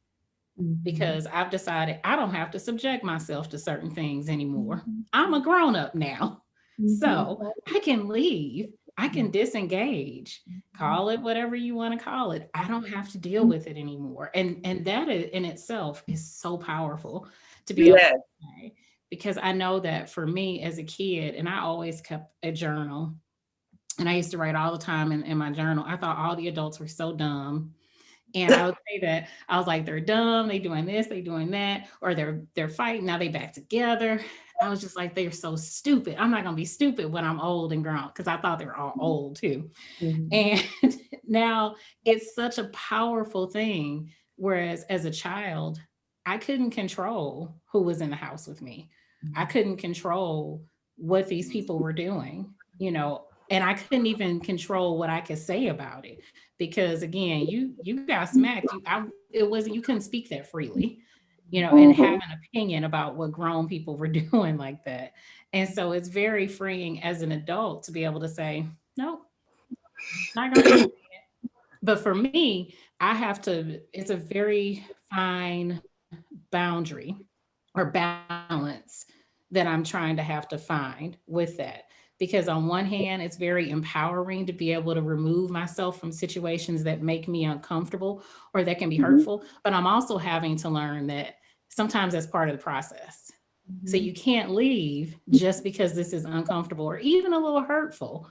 Mhm. because I've decided I don't have to subject myself to certain things anymore. Mhm. I'm a grown up now. Mhm. So I can leave, I can disengage, call it whatever you want to call it. I don't have to deal with it anymore. And that in itself is so powerful to be able to Yes. say, because I know that for me as a kid, and I always kept a journal, and I used to write all the time in my journal. I thought all the adults were so dumb. And I would say that I was like, they're dumb, they doing this, they doing that, or they're fighting, now they back together. I was just like, they're so stupid. I'm not gonna be stupid when I'm old and grown, because I thought they were all old too. Mhm. And now it's such a powerful thing. Whereas as a child, I couldn't control who was in the house with me. I couldn't control what these people were doing, and I couldn't even control what I could say about it, because again, you got smacked. It wasn't, you couldn't speak that freely, and have an opinion about what grown people were doing like that. And so it's very freeing as an adult to be able to say, nope, not gonna do it. But for me, I have to, it's a very fine boundary or balance that I'm trying to have to find with that. Because on one hand, it's very empowering to be able to remove myself from situations that make me uncomfortable or that can be hurtful. But I'm also having to learn that sometimes that's part of the process. So Mhm. you can't leave just because this is uncomfortable or even a little hurtful,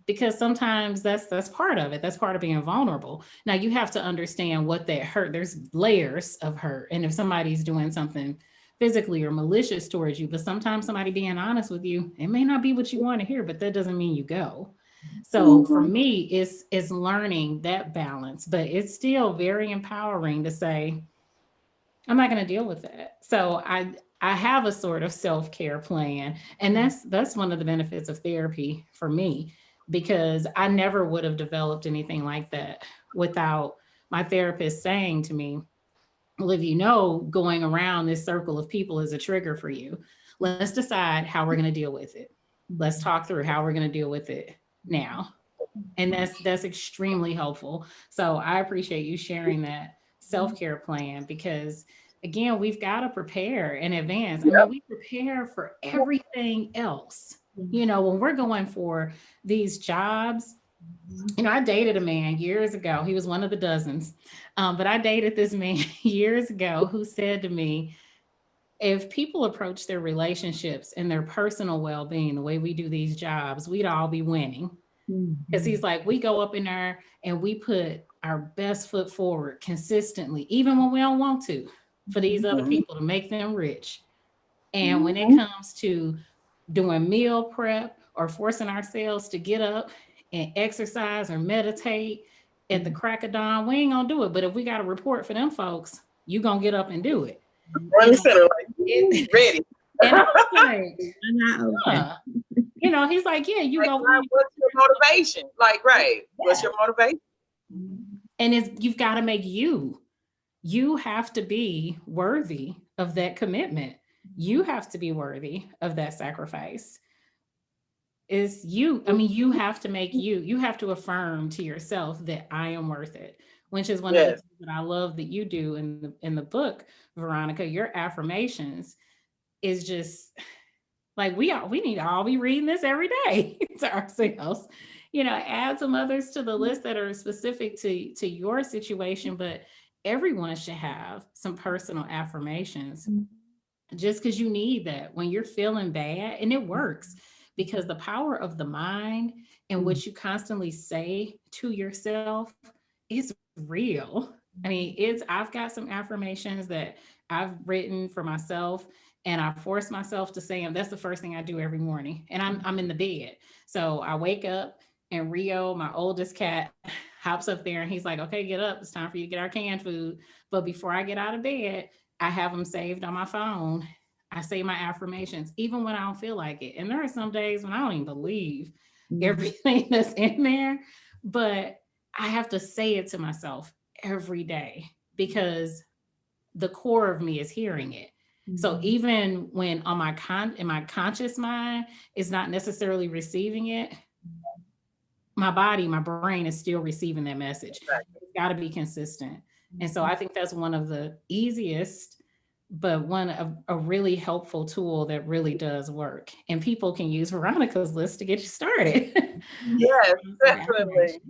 because sometimes that's part of it. That's part of being vulnerable. Now you have to understand what that hurt. There's layers of hurt. And if somebody's doing something physically or malicious towards you, but sometimes somebody being honest with you, it may not be what you want to hear, but that doesn't mean you go. So for me, it's learning that balance, but it's still very empowering to say, I'm not going to deal with that. So I have a sort of self-care plan, and that's one of the benefits of therapy for me, because I never would have developed anything like that without my therapist saying to me, well, if going around this circle of people is a trigger for you, let's decide how we're going to deal with it. Let's talk through how we're going to deal with it now. And that's extremely helpful. So I appreciate you sharing that self-care plan, because again, we've got to prepare in advance. I mean, we prepare for everything else. When we're going for these jobs, I dated a man years ago. He was one of the dozens. But I dated this man years ago who said to me, if people approach their relationships and their personal well-being the way we do these jobs, we'd all be winning. Because Mhm. he's like, we go up in there and we put our best foot forward consistently, even when we don't want to, for these other people to make them rich. And when it comes to doing meal prep or forcing ourselves to get up and exercise or meditate at the crack of dawn, we ain't gonna do it. But if we got a report for them folks, you gonna get up and do it. Run the center like ready. And I was like, huh. You know, he's like, yeah, you like, go. What's your motivation? Like, right. Yeah. What's your motivation? And you've got to make you have to be worthy of that commitment. You have to be worthy of that sacrifice. Is you, I mean, you have to make you have to affirm to yourself that I am worth it, which is one of the things that I love that you do in the book, Veronica. Your affirmations is just like we need to all be reading this every day to ourselves. You know, add some others to the list that are specific to your situation, but everyone should have some personal affirmations just because you need that when you're feeling bad. And it works because the power of the mind and what you constantly say to yourself is real. I mean, I've got some affirmations that I've written for myself, and I force myself to say them. That's the first thing I do every morning. And I'm in the bed. So I wake up and Rio, my oldest cat, hops up there and he's like, okay, get up. It's time for you to get our canned food. But before I get out of bed, I have them saved on my phone. I say my affirmations, even when I don't feel like it. And there are some days when I don't even believe everything that's in there, but I have to say it to myself every day because the core of me is hearing it. So even when on in my conscious mind is not necessarily receiving it, my body, my brain is still receiving that message. It's got to be consistent. And so I think that's one of the easiest, but one of a really helpful tool that really does work. And people can use Veronica's list to get you started. Yes, definitely.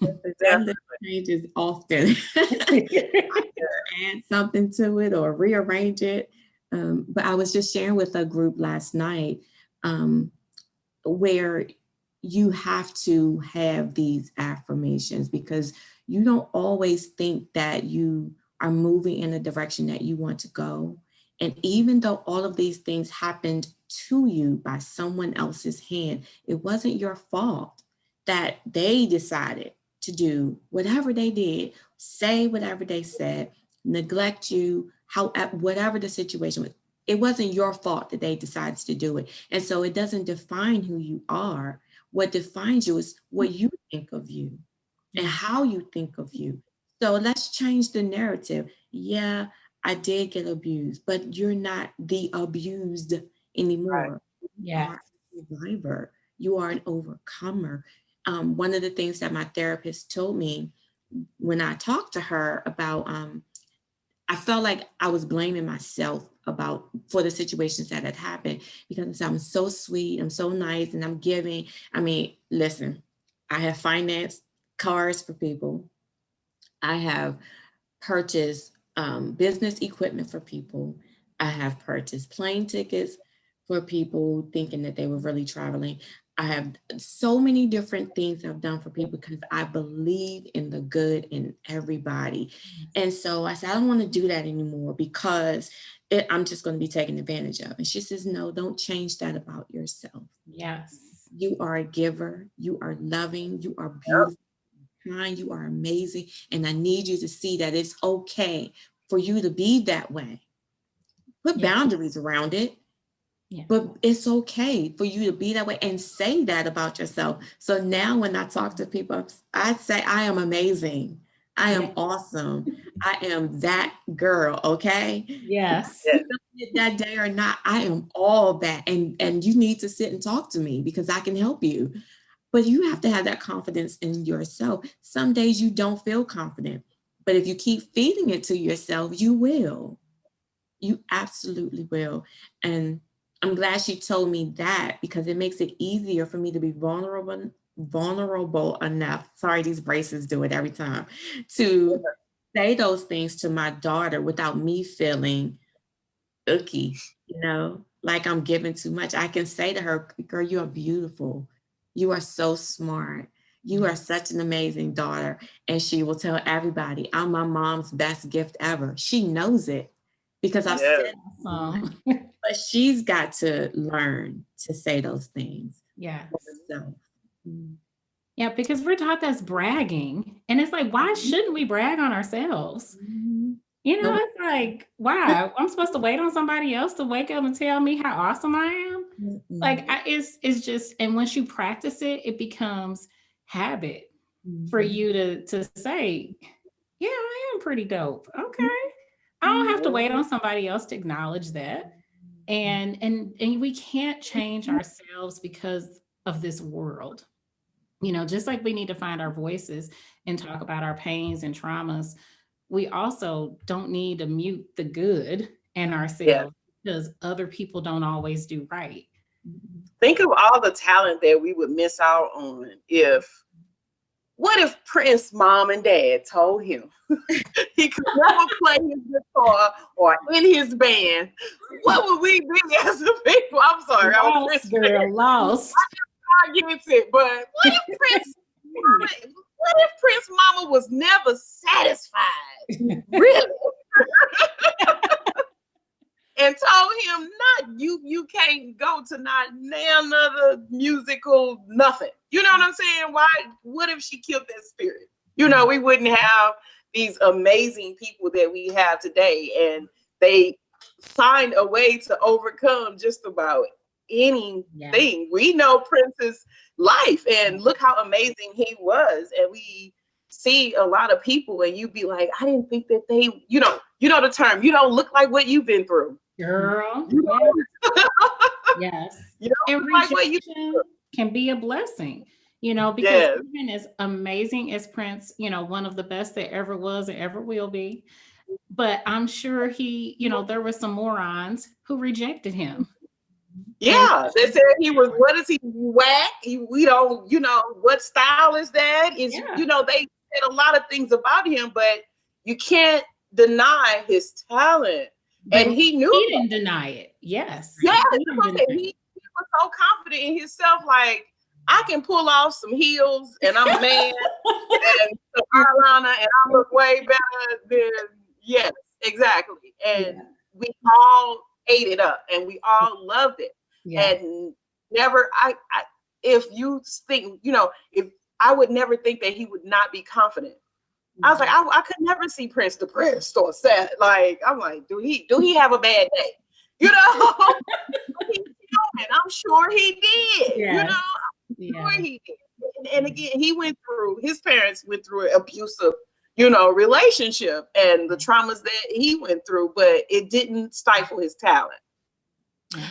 That changes often. Add something to it or rearrange it. But I was just sharing with a group last night where you have to have these affirmations because you don't always think that you are moving in the direction that you want to go. And even though all of these things happened to you by someone else's hand, it wasn't your fault that they decided to do whatever they did, say whatever they said, neglect you, whatever the situation was. It wasn't your fault that they decided to do it. And so it doesn't define who you are. What defines you is what you think of you and how you think of you. So let's change the narrative. Yeah, I did get abused, but you're not the abused anymore. Yeah. You are a survivor. You are an overcomer. One of the things that my therapist told me when I talked to her about, I felt like I was blaming myself for the situations that had happened because I'm so sweet, I'm so nice, and I'm giving. I mean, listen, I have financed cars for people. I have purchased business equipment for people. I have purchased plane tickets for people thinking that they were really traveling. I have so many different things I've done for people because I believe in the good in everybody. And so I said, I don't want to do that anymore because I'm just going to be taken advantage of. And she says, no, don't change that about yourself. Yes. You are a giver. You are loving. You are beautiful. Kind. You are amazing. And I need you to see that it's okay for you to be that way. Put boundaries around it. Yeah. But it's okay for you to be that way and say that about yourself. So now when I talk to people, I say, I am amazing. I am awesome. I am that girl. Okay. Yes. That day or not, I am all that. And you need to sit and talk to me because I can help you. But you have to have that confidence in yourself. Some days you don't feel confident, but if you keep feeding it to yourself, you will. You absolutely will. And I'm glad she told me that because it makes it easier for me to be vulnerable enough. Sorry, these braces do it every time. To say those things to my daughter without me feeling icky, like I'm giving too much. I can say to her, girl, you are beautiful. You are so smart. You are such an amazing daughter. And she will tell everybody, I'm my mom's best gift ever. She knows it because I've said it. But she's got to learn to say those things. Yeah. So. Yeah, because we're taught that's bragging. And it's like, why shouldn't we brag on ourselves? You know, it's like, why? I'm supposed to wait on somebody else to wake up and tell me how awesome I am? Like, it's just, and once you practice it, it becomes habit for you to say, yeah, I am pretty dope. Okay. I don't have to wait on somebody else to acknowledge that. And we can't change ourselves because of this world. You know, just like we need to find our voices and talk about our pains and traumas, we also don't need to mute the good in ourselves because other people don't always do right. Think of all the talent that we would miss out on what if Prince mom and dad told him he could never play his guitar or in his band? What would we be as a people? I'm sorry, I'm a Prince girl, lost. I get it, but what if Prince mama was never satisfied? Really? And told him, not you can't go to not another musical nothing. You know what I'm saying? Why? What if she killed that spirit? You know, we wouldn't have these amazing people that we have today, and they find a way to overcome just about anything. Yeah. We know Prince's life, and look how amazing he was. And we see a lot of people, and you be like, I didn't think that they, you know the term, you don't look like what you've been through. Girl, yes. You don't and look like what you can be a blessing, you know, because even as amazing as Prince, you know, one of the best that ever was and ever will be, but I'm sure he, you know, there were some morons who rejected him. Yeah, they said he was, what is he, whack? We don't, you know, what style is that? You know, they said a lot of things about him, but you can't deny his talent. But and he knew he didn't deny it. Yes. Yeah, he was so confident in himself, like, I can pull off some heels and I'm a man and some eyeliner and I look way better than, yes, exactly. And we all ate it up and we all loved it. And never, if you think, you know, if I would never think that he would not be confident. I was like, I could never see Prince depressed or sad. Like, I'm like, do he have a bad day? You know, I'm sure he did. Yes. You know, I'm sure he did. And again, his parents went through an abusive, you know, relationship and the traumas that he went through, but it didn't stifle his talent.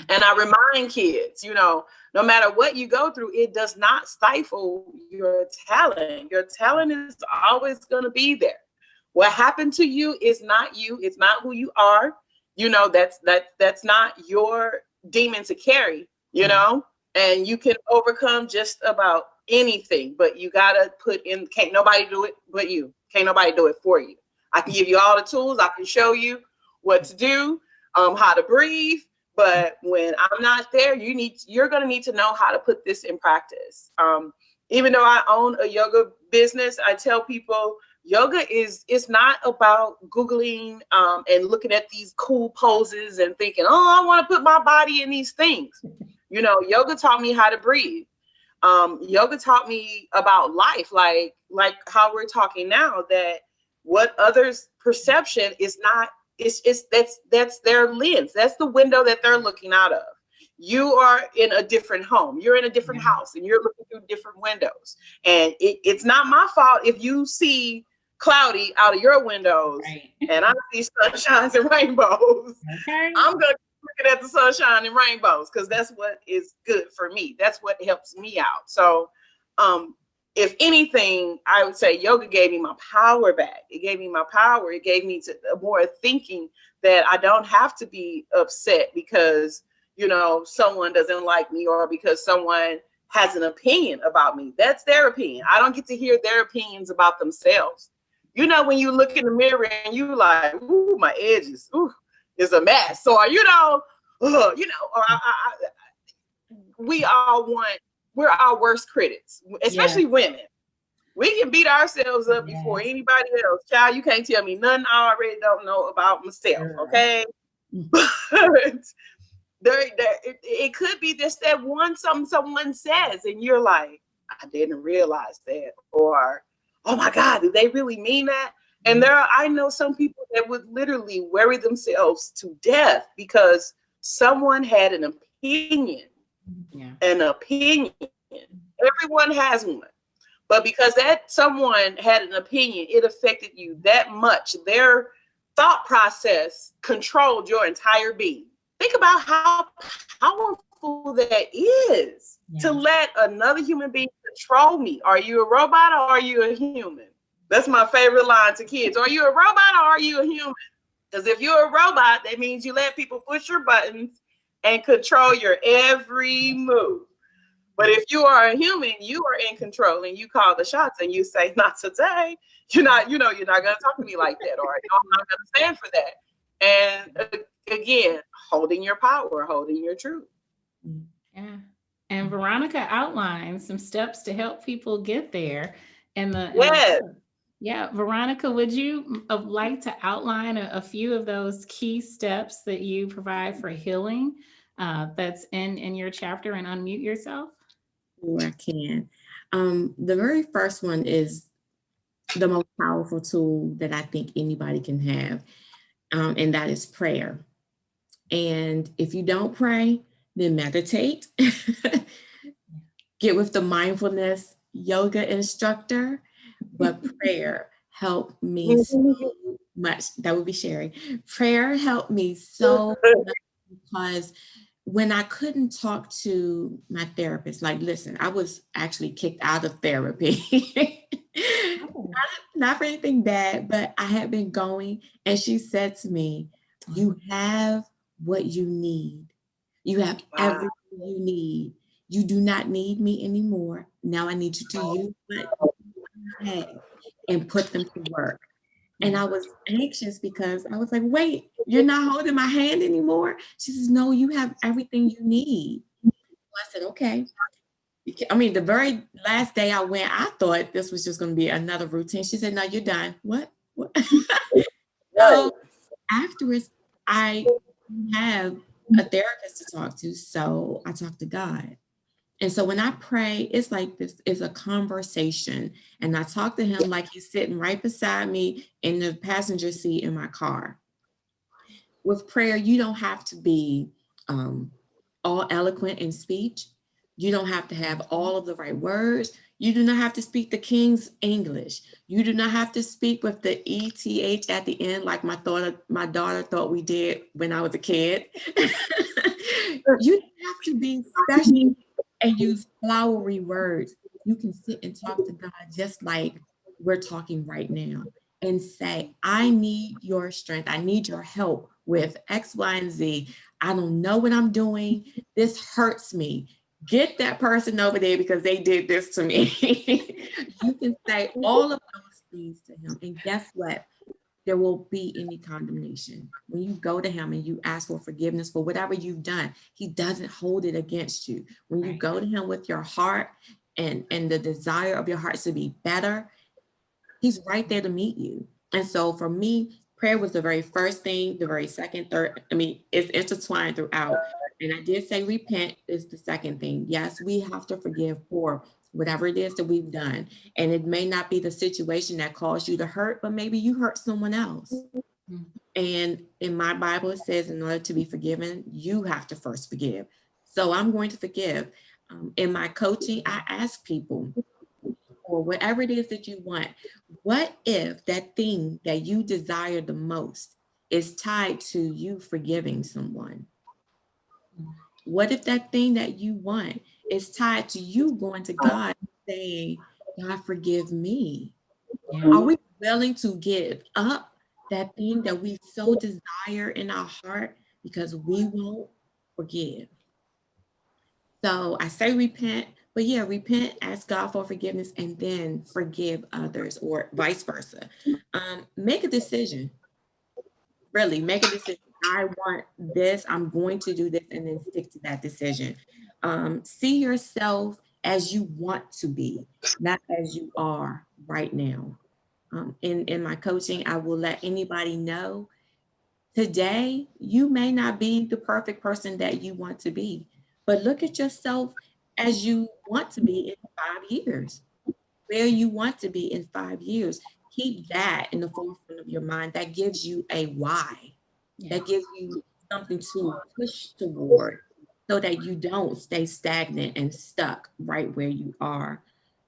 And I remind kids, you know, no matter what you go through, it does not stifle your talent. Your talent is always going to be there. What happened to you is not you. It's not who you are. You know, that's not your demon to carry, you know, and you can overcome just about anything, but you got to put in, can't nobody do it but you. Can't nobody do it for you. I can give you all the tools. I can show you what to do, how to breathe. But when I'm not there, you're going to need to know how to put this in practice. Even though I own a yoga business, I tell people yoga it's not about Googling and looking at these cool poses and thinking, oh, I want to put my body in these things. You know, yoga taught me how to breathe. Yoga taught me about life, like how we're talking now, that what others' perception is not. That's their lens. That's the window that they're looking out of. You are in a different home. You're in a different house and you're looking through different windows. And it's not my fault if you see cloudy out of your windows and I see sunshines and rainbows. Okay. I'm going to keep looking at the sunshine and rainbows because that's what is good for me. That's what helps me out. So if anything, I would say yoga gave me my power back. It gave me my power. It gave me more thinking that I don't have to be upset because, you know, someone doesn't like me or because someone has an opinion about me. That's their opinion. I don't get to hear their opinions about themselves. You know, when you look in the mirror and you like, ooh, my edges, ooh, is a mess. Or, you know, or we're our worst critics, especially women. We can beat ourselves up before anybody else. Child, you can't tell me nothing I already don't know about myself, okay? But it could be just that one something someone says, and you're like, I didn't realize that, or, oh my God, did they really mean that? And I know some people that would literally worry themselves to death because someone had an opinion. Yeah. An opinion. Everyone has one. But because that someone had an opinion, it affected you that much. Their thought process controlled your entire being. Think about how powerful that is, to let another human being control me. Are you a robot or are you a human? That's my favorite line to kids. Are you a robot or are you a human? Because if you're a robot, that means you let people push your buttons and control your every move. But if you are a human, you are in control and you call the shots and you say, not today. You're not going to talk to me like that, or I'm not going to stand for that. And again, holding your power, holding your truth. Yeah. And Veronica outlined some steps to help people get there. Yeah, Veronica, would you like to outline a few of those key steps that you provide for healing that's in your chapter, and unmute yourself? Sure, I can. The very first one is the most powerful tool that I think anybody can have, and that is prayer. And if you don't pray, then meditate. Get with the mindfulness yoga instructor, but prayer helped me so much. That would be Sherri. Prayer helped me so much because when I couldn't talk to my therapist, like, listen, I was actually kicked out of therapy. Not for anything bad, but I had been going, and she said to me, you have what you need. You have everything you need. You do not need me anymore. Now I need you to use what you have and put them to work. And I was anxious because I was like, wait, you're not holding my hand anymore? She says, no, you have everything you need. So I said, okay. I mean, the very last day I went, I thought this was just going to be another routine. She said, no, you're done. What? So afterwards, I have a therapist to talk to. So I talk to God. And so when I pray, it's like this is a conversation. And I talk to him like he's sitting right beside me in the passenger seat in my car. With prayer, you don't have to be all eloquent in speech. You don't have to have all of the right words. You do not have to speak the King's English. You do not have to speak with the ETH at the end like my daughter thought we did when I was a kid. You don't have to be special and use flowery words. You can sit and talk to God just like we're talking right now and say, I need your strength. I need your help with X, Y, and Z. I don't know what I'm doing. This hurts me. Get that person over there because they did this to me. You can say all of those things to him. And guess what? There will be any condemnation. When you go to him and you ask for forgiveness for whatever you've done, he doesn't hold it against you. When you go to him with your heart and the desire of your heart to be better, he's right there to meet you. And so for me, prayer was the very first thing, the very second, third, it's intertwined throughout. And I did say repent is the second thing. Yes, we have to forgive for whatever it is that we've done. And it may not be the situation that caused you to hurt, but maybe you hurt someone else. Mm-hmm. And in my Bible, it says in order to be forgiven, you have to first forgive. So I'm going to forgive. In my coaching, I ask people, or whatever it is that you want, what if that thing that you desire the most is tied to you forgiving someone? What if that thing that you want is tied to you going to God and saying, God, forgive me? Yeah. Are we willing to give up that thing that we so desire in our heart because we won't forgive? So I say repent, but yeah, repent, ask God for forgiveness, and then forgive others, or vice versa. Make a decision. Really, make a decision. I want this, I'm going to do this, and then stick to that decision. See yourself as you want to be, not as you are right now. In my coaching, I will let anybody know, today, you may not be the perfect person that you want to be, but look at yourself as you want to be in 5 years, where you want to be in 5 years. Keep that in the forefront of your mind. That gives you a why. That gives you something to push toward so that you don't stay stagnant and stuck right where you are.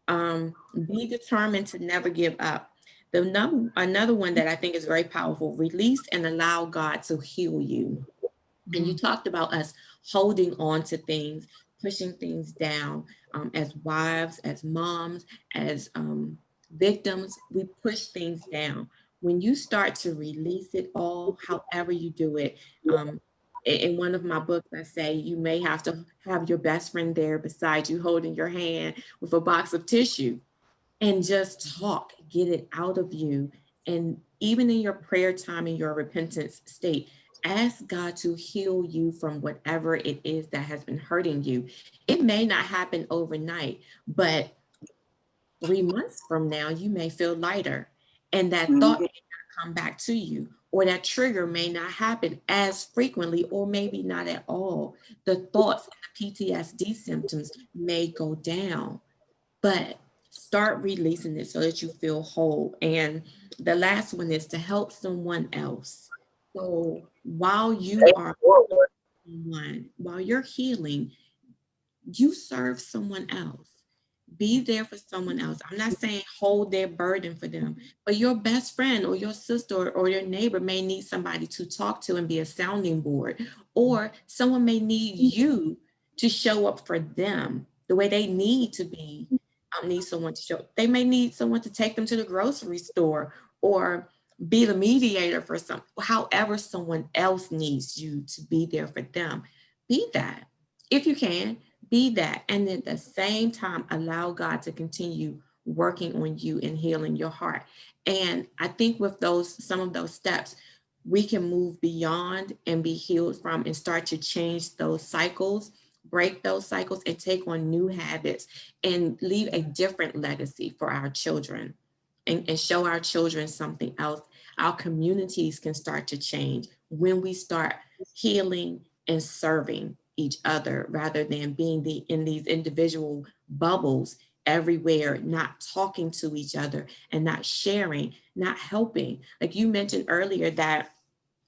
Be determined to never give up. Another one that I think is very powerful: release and allow God to heal you. And you talked about us holding on to things, pushing things down. As wives, as moms, as victims, we push things down. When you start to release it all, however you do it, in one of my books, I say you may have to have your best friend there beside you, holding your hand with a box of tissue, and just talk, get it out of you. And even in your prayer time, in your repentance state, ask God to heal you from whatever it is that has been hurting you. It may not happen overnight, but 3 months from now, you may feel lighter, and that thought may not come back to you, or that trigger may not happen as frequently, or maybe not at all. The thoughts and the PTSD symptoms may go down, but start releasing it so that you feel whole. And the last one is to help someone else. So while you are while you're healing, you serve someone else. Be there for someone else. I'm not saying hold their burden for them, but your best friend or your sister or your neighbor may need somebody to talk to and be a sounding board, or someone may need you to show up for them the way they need to be. Need someone to show. They may need someone to take them to the grocery store, or be the mediator for some. However, someone else needs you to be there for them. Be that. If you can, be that. And at the same time, allow God to continue working on you and healing your heart. And I think with some of those steps, we can move beyond and be healed from, and start to change those cycles, break those cycles, and take on new habits, and leave a different legacy for our children, and show our children something else. Our communities can start to change when we start healing and serving each other, rather than being in these individual bubbles everywhere, not talking to each other and not sharing, not helping. Like you mentioned earlier that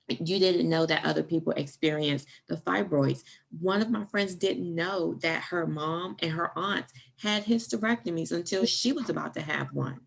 you didn't know that other people experience the fibroids. One of my friends didn't know that her mom and her aunts had hysterectomies until she was about to have one.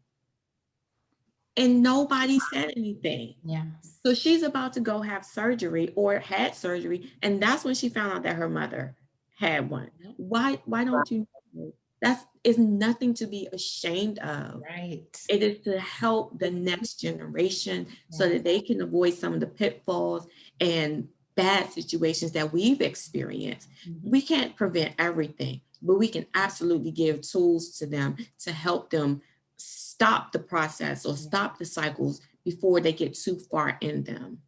And nobody said anything. Yeah. So she's about to go have surgery, or had surgery, and that's when she found out that her mother had one. Why don't you know? That is nothing to be ashamed of. Right. It is to help the next generation so that they can avoid some of the pitfalls and bad situations that we've experienced. We can't prevent everything, but we can absolutely give tools to them to help them stop the process or stop the cycles before they get too far in them.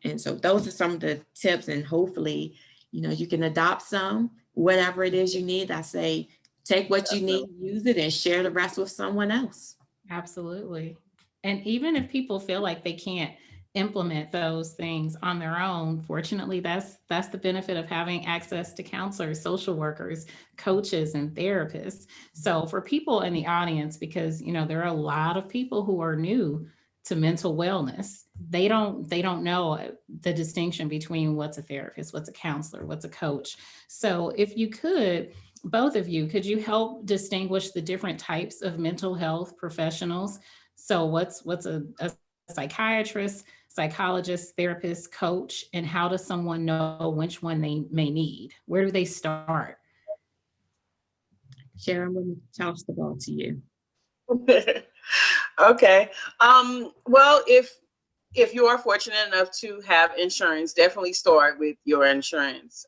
And so those are some of the tips, and hopefully, you can adopt some, whatever it is you need. I say, take what you need, use it, and share the rest with someone else. Absolutely. And even if people feel like they can't implement those things on their own, fortunately, that's the benefit of having access to counselors, social workers, coaches, and therapists. So for people in the audience, because there are a lot of people who are new to mental wellness, they don't know the distinction between what's a therapist, what's a counselor, what's a coach. So if you could, both of you, could you help distinguish the different types of mental health professionals? So what's a psychiatrist, psychologist, therapist, coach, and how does someone know which one they may need? Where do they start? Sherri, I'm going to toss the ball to you. Okay. Well, if you are fortunate enough to have insurance, definitely start with your insurance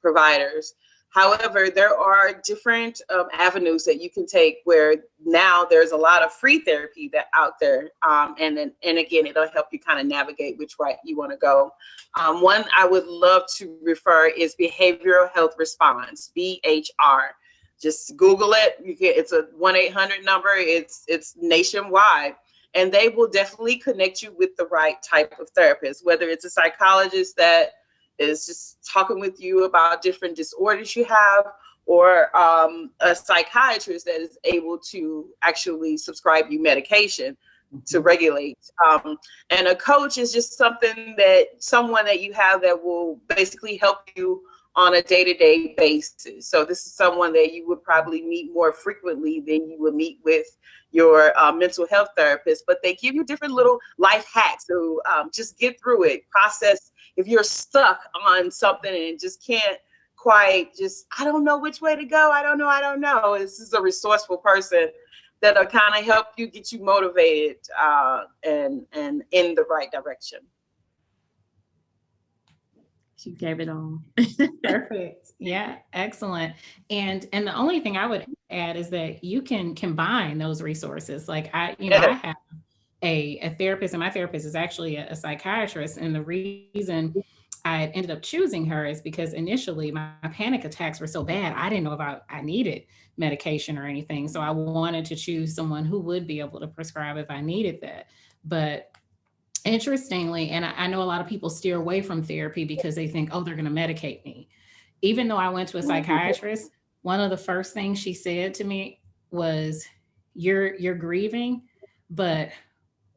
providers. However, there are different avenues that you can take, where now there's a lot of free therapy out there. And again, it'll help you kind of navigate which route you want to go. One I would love to refer is Behavioral Health Response, BHR. Just Google it. It's a 1-800 number. It's nationwide. And they will definitely connect you with the right type of therapist, whether it's a psychologist that is just talking with you about different disorders you have, or a psychiatrist that is able to actually prescribe you medication to regulate. And a coach is just someone that you have that will basically help you on a day-to-day basis. So this is someone that you would probably meet more frequently than you would meet with your mental health therapist, but they give you different little life hacks to just get through it, process. If you're stuck on something and just can't quite I don't know which way to go. I don't know. This is a resourceful person that'll kind of help you, get you motivated and in the right direction. She gave it all. Perfect. Yeah, excellent. And the only thing I would add is that you can combine those resources. Like I have a therapist, and my therapist is actually a psychiatrist. And the reason I ended up choosing her is because initially my panic attacks were so bad, I didn't know if I needed medication or anything. So I wanted to choose someone who would be able to prescribe if I needed that. But interestingly, and I know a lot of people steer away from therapy because they think, oh, they're going to medicate me. Even though I went to a psychiatrist, one of the first things she said to me was, you're grieving, but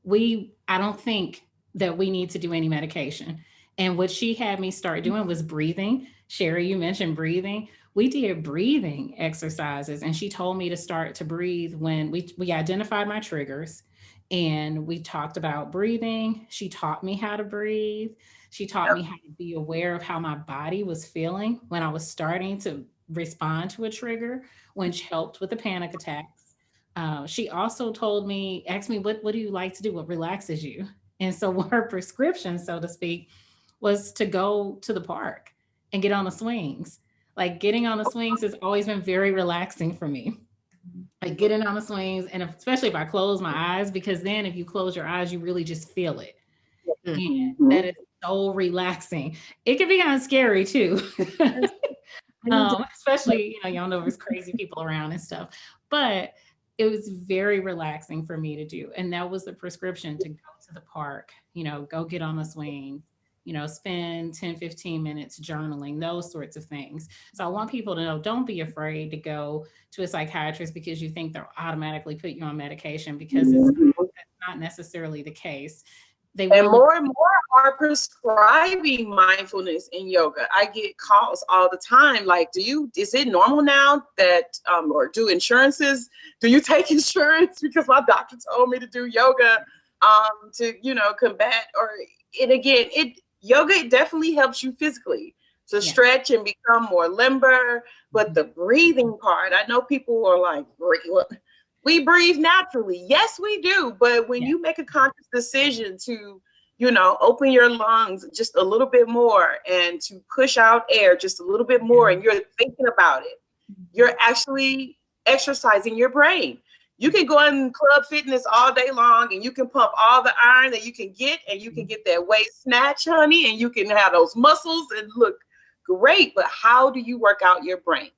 I don't think that we need to do any medication. And what she had me start doing was breathing. Sherri, you mentioned breathing. We did breathing exercises, and she told me to start to breathe when we identified my triggers, and we talked about breathing. She taught me how to breathe. She taught me how to be aware of how my body was feeling when I was starting to respond to a trigger, which helped with the panic attacks. She also asked me, what do you like to do? What relaxes you? And so her prescription, so to speak, was to go to the park and get on the swings. Like getting on the swings has always been very relaxing for me. Like getting on the swings, and especially if I close my eyes, because then if you close your eyes, you really just feel it. And that is so relaxing. It can be kind of scary too. Especially, y'all know there's crazy people around and stuff, but it was very relaxing for me to do. And that was the prescription, to go to the park, go get on the swing, spend 10, 15 minutes journaling, those sorts of things. So I want people to know, don't be afraid to go to a psychiatrist because you think they'll automatically put you on medication, because that's not necessarily the case. More and more are prescribing mindfulness in yoga. I get calls all the time. Like, is it normal now that, or do you take insurance? Because my doctor told me to do yoga to, combat, and again, yoga definitely helps you physically to stretch and become more limber. But the breathing part, I know people are like, we breathe naturally. Yes, we do. But when you make a conscious decision to, open your lungs just a little bit more and to push out air just a little bit more, and you're thinking about it, you're actually exercising your brain. You can go in club fitness all day long and you can pump all the iron that you can get, and you can get that waist snatch, honey, and you can have those muscles and look great. But how do you work out your brain?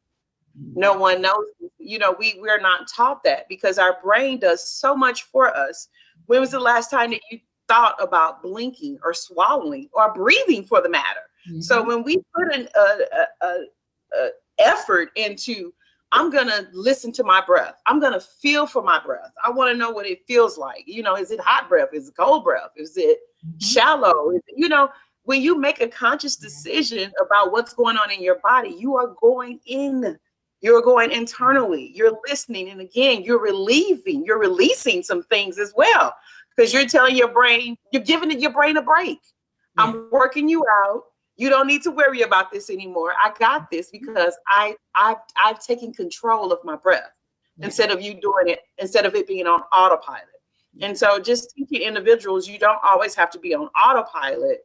No one knows. We're not taught that, because our brain does so much for us. When was the last time that you thought about blinking or swallowing or breathing, for the matter? So when we put an effort into, I'm going to listen to my breath. I'm going to feel for my breath. I want to know what it feels like. Is it hot breath? Is it cold breath? Is it shallow? When you make a conscious decision about what's going on in your body, you're going internally, you're listening. And again, you're releasing some things as well, because you're telling your brain, you're giving your brain a break. I'm working you out. You don't need to worry about this anymore. I got this, because I've taken control of my breath instead of it being on autopilot. And so just teaching individuals, you don't always have to be on autopilot.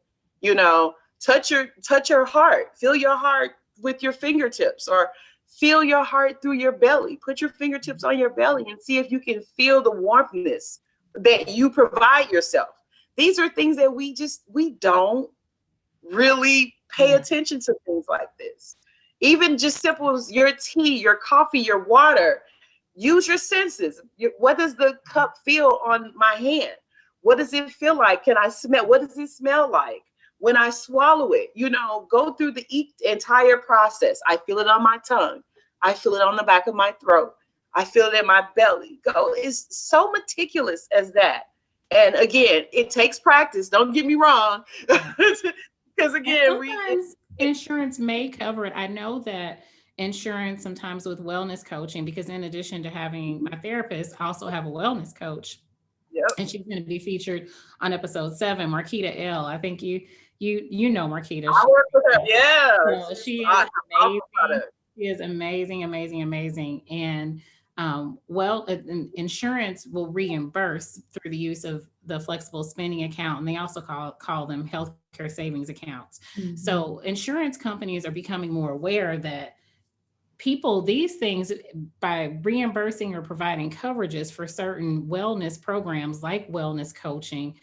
Touch your heart, feel your heart with your fingertips, or feel your heart through your belly. Put your fingertips on your belly and see if you can feel the warmness that you provide yourself. These are things that we don't really pay attention to, things like this. Even just simple as your tea, your coffee, your water. Use your senses. What does the cup feel on my hand? What does it feel like? Can I smell? What does it smell like when I swallow it? Go through the entire process. I feel it on my tongue. I feel it on the back of my throat. I feel it in my belly. Go is so meticulous as that. And again, it takes practice. Don't get me wrong. Because again, insurance may cover it. I know that insurance sometimes with wellness coaching, because in addition to having my therapist, I also have a wellness coach. Yep. And she's going to be featured on episode 7, Marquita L. I think you know Marquita. I work with her. Yeah. So she is amazing. She is amazing, amazing, amazing. And insurance will reimburse through the use of the flexible spending account, and they also call them healthcare savings accounts. Mm-hmm. So insurance companies are becoming more aware that these things, by reimbursing or providing coverages for certain wellness programs like wellness coaching,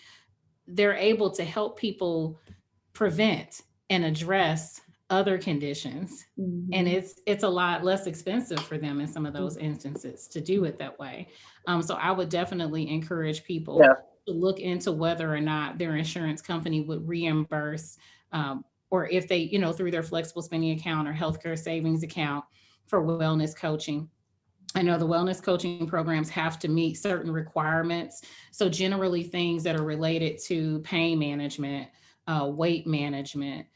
they're able to help people prevent and address other conditions. Mm-hmm. And it's a lot less expensive for them in some of those instances to do it that way. So I would definitely encourage people to look into whether or not their insurance company would reimburse, or if they, through their flexible spending account or healthcare savings account for wellness coaching. I know the wellness coaching programs have to meet certain requirements. So generally things that are related to pain management, weight management,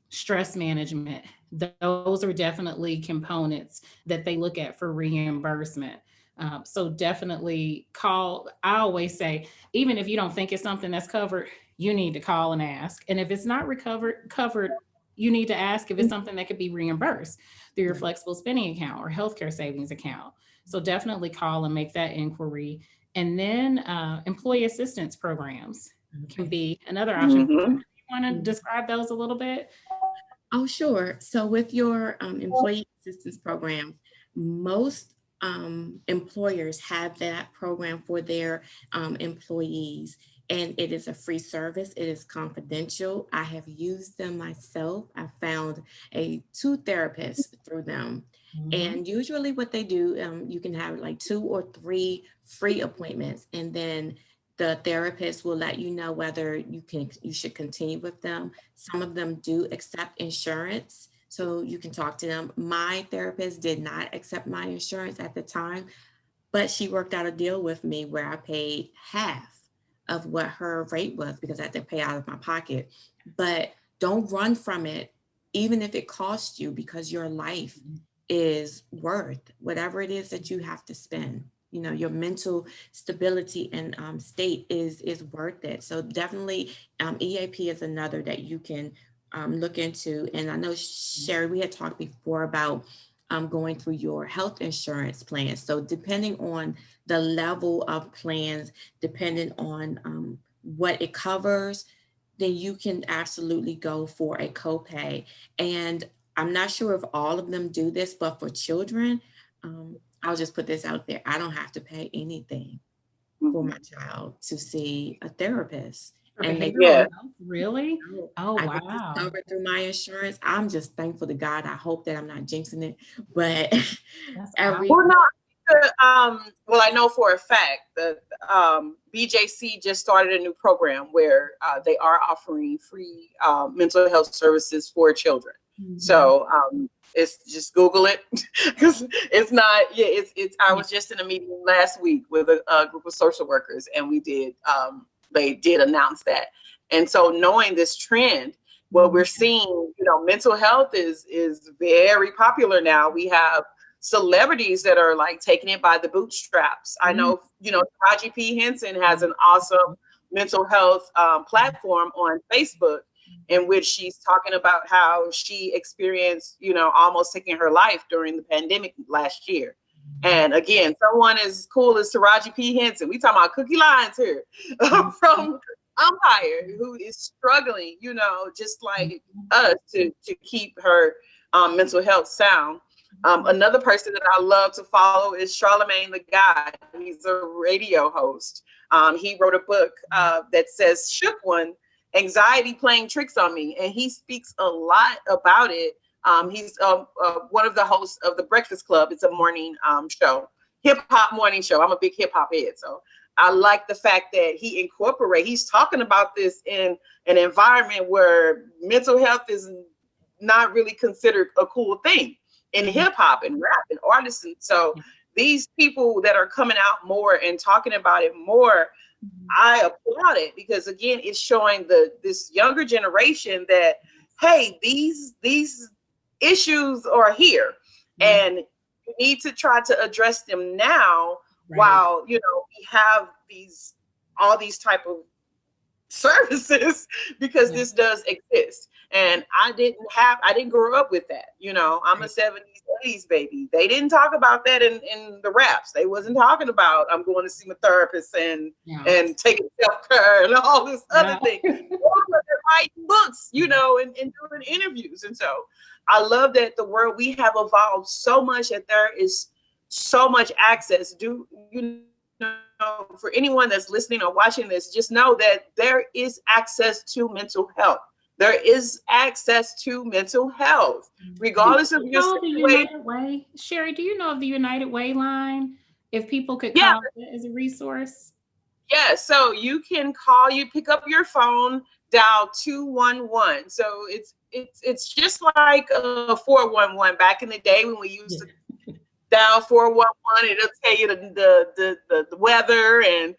stress management, those are definitely components that they look at for reimbursement. So definitely call. I always say, even if you don't think it's something that's covered, you need to call and ask. And if it's not covered, you need to ask if it's something that could be reimbursed through your flexible spending account or healthcare savings account. So definitely call and make that inquiry. And then employee assistance programs can be another option. Mm-hmm. You want to describe those a little bit? Oh, sure. So with your employee assistance program, most employers have that program for their employees, and it is a free service. It is confidential. I have used them myself. I found 2 therapists through them. Mm-hmm. And usually what they do, you can have like 2 or 3 free appointments, and then the therapist will let you know whether you should continue with them. Some of them do accept insurance, so you can talk to them. My therapist did not accept my insurance at the time, but she worked out a deal with me where I paid half of what her rate was because I had to pay out of my pocket. But don't run from it, even if it costs you, because your life is worth whatever it is that you have to spend. Your mental stability and state is worth it. So definitely EAP is another that you can look into. And I know, Sherri, we had talked before about going through your health insurance plan. So depending on the level of plans, depending on what it covers, then you can absolutely go for a copay. And I'm not sure if all of them do this, but for children, I'll just put this out there. I don't have to pay anything for my child to see a therapist. And they really? Oh, I wow. get this covered through my insurance. I'm just thankful to God. I hope that I'm not jinxing it, but well, I know for a fact that BJC just started a new program where they are offering free mental health services for children. Mm-hmm. So it's just Google it because it's not. Yeah, it's. I was just in a meeting last week with a group of social workers, and we did. They did announce that, and so knowing this trend, what we're seeing, mental health is very popular now. We have celebrities that are like taking it by the bootstraps. I know, Taraji P. Henson has an awesome mental health platform on Facebook, in which she's talking about how she experienced, almost taking her life during the pandemic last year. And again, someone as cool as Taraji P. Henson, we talking about Cookie Lines here, from Umpire, who is struggling, just like us to keep her mental health sound. Another person that I love to follow is Charlamagne the God. He's a radio host. He wrote a book that says Shook One, Anxiety Playing Tricks on Me. And he speaks a lot about it. He's one of the hosts of The Breakfast Club. It's a morning show, hip hop morning show. I'm a big hip hop head. So I like the fact that he's talking about this in an environment where mental health is not really considered a cool thing. in hip hop and rap and artists. And so these people that are coming out more and talking about it more, I applaud it, because again, it's showing this younger generation that, hey, these issues are here, and you need to try to address them now, while we have all these type of services, because this does exist. And I didn't grow up with that. I'm a 70s, 80s baby. They didn't talk about that in the raps. They wasn't talking about, I'm going to see my therapist and taking self-care and all this other thing. They're writing books, and doing interviews. And so I love that the world, we have evolved so much that there is so much access. For anyone that's listening or watching this, just know that there is access to mental health. There is access to mental health, regardless of your United Way. Sherri, do you know of the United Way line? If people could call it as a resource. Yeah, so you can call, you pick up your phone, dial 211. So it's just like a 411 back in the day when we used to dial 411. It'll tell you the weather and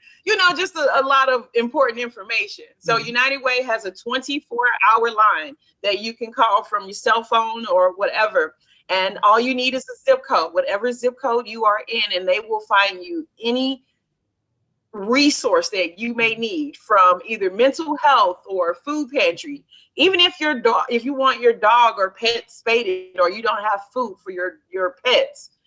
just a lot of important information. So United Way has a 24-hour line that you can call from your cell phone or whatever, and all you need is a zip code, whatever zip code you are in, and they will find you any resource that you may need, from either mental health or food pantry. Even if you want your dog or pet spaded, or you don't have food for your pets,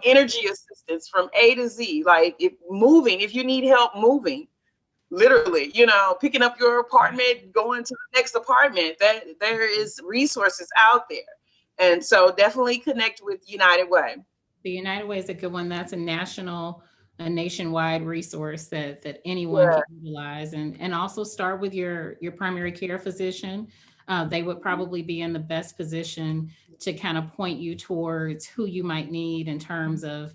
energy assistance from A to Z. Like if you need help moving, literally, picking up your apartment, going to the next apartment, that there is resources out there. And so definitely connect with United Way. The United Way is a good one. That's a nationwide resource that anyone can utilize, and also start with your primary care physician. They would probably be in the best position to kind of point you towards who you might need in terms of,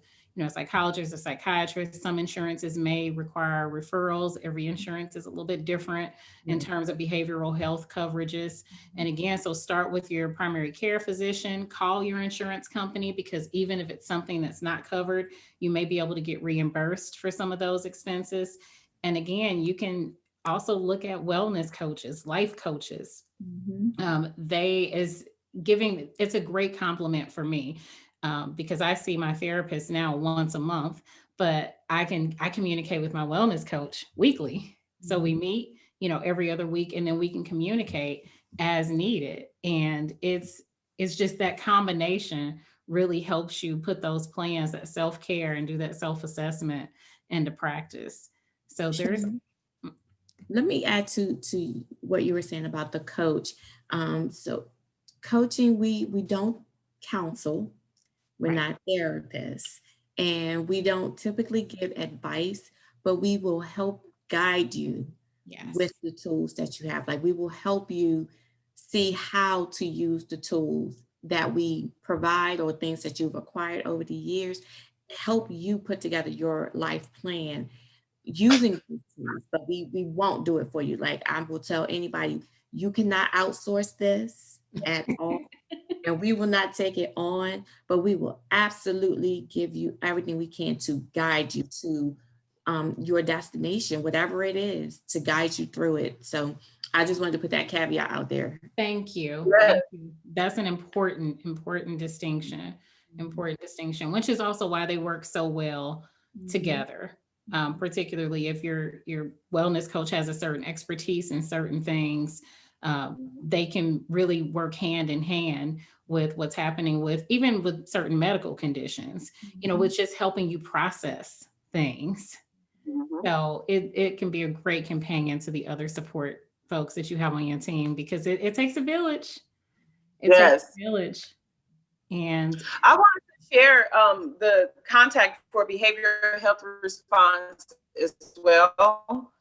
psychologists or psychiatrists. Some insurances may require referrals. Every insurance is a little bit different in terms of behavioral health coverages. And again, so start with your primary care physician, call your insurance company, because even if it's something that's not covered, you may be able to get reimbursed for some of those expenses. And again, you can also look at wellness coaches, life coaches. It's a great compliment for me. Because I see my therapist now once a month, but I communicate with my wellness coach weekly. So we meet, every other week, and then we can communicate as needed. And it's just that combination really helps you put those plans, that self-care, and do that self-assessment into practice. So let me add to what you were saying about the coach. So coaching, we don't counsel. We're not therapists, and we don't typically give advice, but we will help guide you with the tools that you have. Like, we will help you see how to use the tools that we provide, or things that you've acquired over the years, help you put together your life plan using these tools. But we won't do it for you. Like, I will tell anybody, you cannot outsource this at all. And we will not take it on, but we will absolutely give you everything we can to guide you to your destination, whatever it is, to guide you through it. So I just wanted to put that caveat out there. Thank you. That's an important distinction, which is also why they work so well together. Particularly if your wellness coach has a certain expertise in certain things, they can really work hand in hand with what's happening with certain medical conditions, with just helping you process things. So it can be a great companion to the other support folks that you have on your team, because it takes a village. It takes a village. And I wanted to share the contact for behavioral health response as well,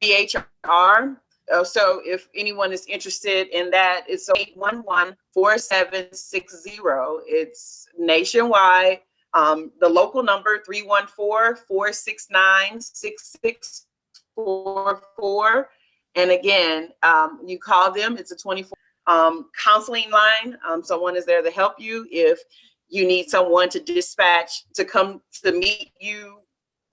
BHR. So if anyone is interested in that, it's 811-4760. It's nationwide. The local number, 314-469-6644. And again, you call them, it's a 24. counseling line. Someone is there to help you. If you need someone to dispatch to come to meet you,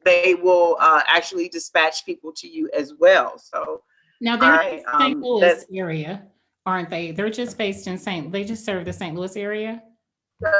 they will actually dispatch people to you as well. So now they're in St. Louis area, aren't they? They're just based in they just serve the St. Louis area? No,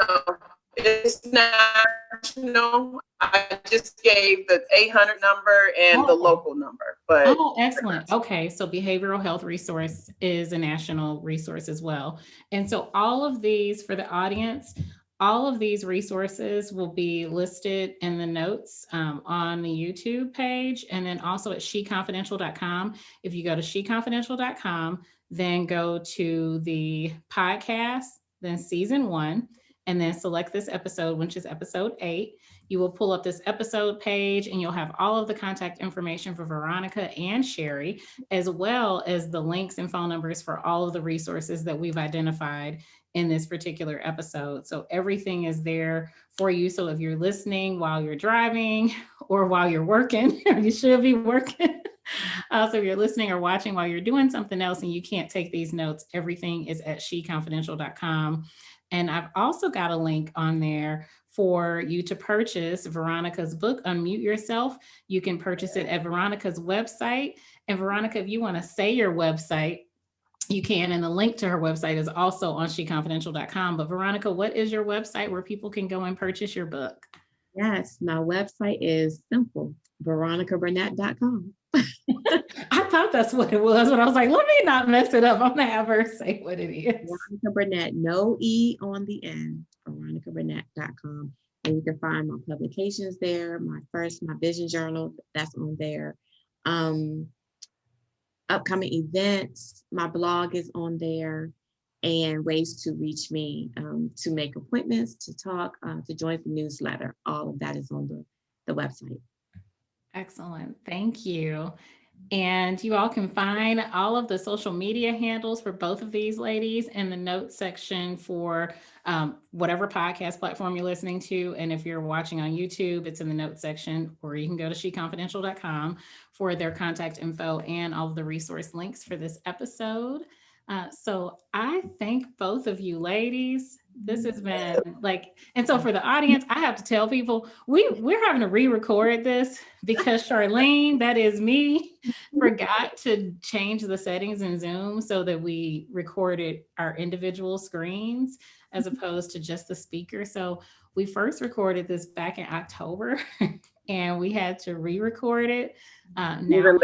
it's national. I just gave the 800 number and the local number. But excellent. Okay, so behavioral health resource is a national resource as well. And so all of these, for the audience, all of these resources will be listed in the notes on the YouTube page, and then also at she.confidential.com. If you go to she.confidential.com, then go to the podcast, then season 1, and then select this episode, which is episode 8. You will pull up this episode page and you'll have all of the contact information for Veronica and Sherri, as well as the links and phone numbers for all of the resources that we've identified in this particular episode. So everything is there for you. So if you're listening while you're driving or while you're working, you should be working. So if you're listening or watching while you're doing something else and you can't take these notes, everything is at she.confidential.com. And I've also got a link on there for you to purchase Veronica's book, Unmute Yourself. You can purchase it at Veronica's website. And Veronica, if you want to say your website, you can, and the link to her website is also on she.confidential.com. But Veronica, what is your website where people can go and purchase your book? Yes, my website is simple, veronicaburnett.com. I thought that's what it was, but I was like, let me not mess it up. I'm gonna have her say what it is. Veronica Burnett, no E on the end, veronicaburnett.com. And you can find my publications there, my vision journal, that's on there. Upcoming events, my blog is on there, and ways to reach me, to make appointments, to talk, to join the newsletter. All of that is on the website. Excellent. Thank you. And you all can find all of the social media handles for both of these ladies in the notes section for whatever podcast platform you're listening to. And if you're watching on YouTube, it's in the notes section, or you can go to she.confidential.com for their contact info and all of the resource links for this episode. So I thank both of you ladies. This has been and so for the audience, I have to tell people we're having to re-record this because Charlene, that is me, forgot to change the settings in Zoom so that we recorded our individual screens as opposed to just the speaker. So we first recorded this back in October and we had to re-record it now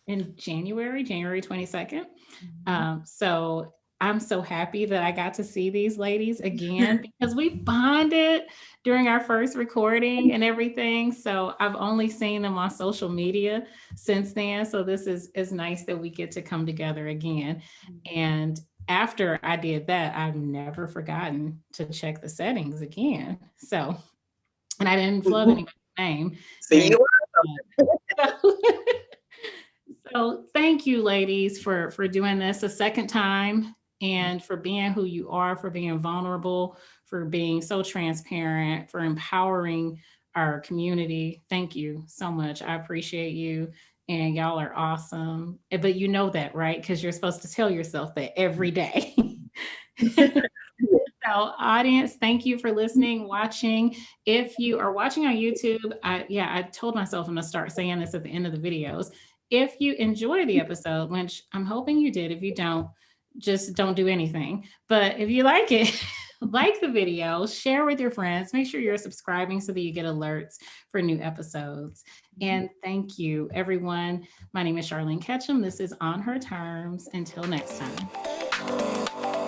in January 22nd. So I'm so happy that I got to see these ladies again because we bonded during our first recording and everything. So I've only seen them on social media since then. So this is nice that we get to come together again. And after I did that, I've never forgotten to check the settings again. So, and I didn't flub anybody's name. So thank you, ladies, for doing this a second time and for being who you are, for being vulnerable, for being so transparent, for empowering our community. Thank you so much. I appreciate you. And y'all are awesome. But you know that, right? Because you're supposed to tell yourself that every day. So audience, thank you for listening, watching. If you are watching on YouTube, I told myself I'm gonna start saying this at the end of the videos. If you enjoy the episode, which I'm hoping you did, if you don't, just don't do anything. But if you like it, like the video, share with your friends, make sure you're subscribing so that you get alerts for new episodes. And thank you, everyone. My name is Charlene Ketchum. This is On Her Terms. Until next time.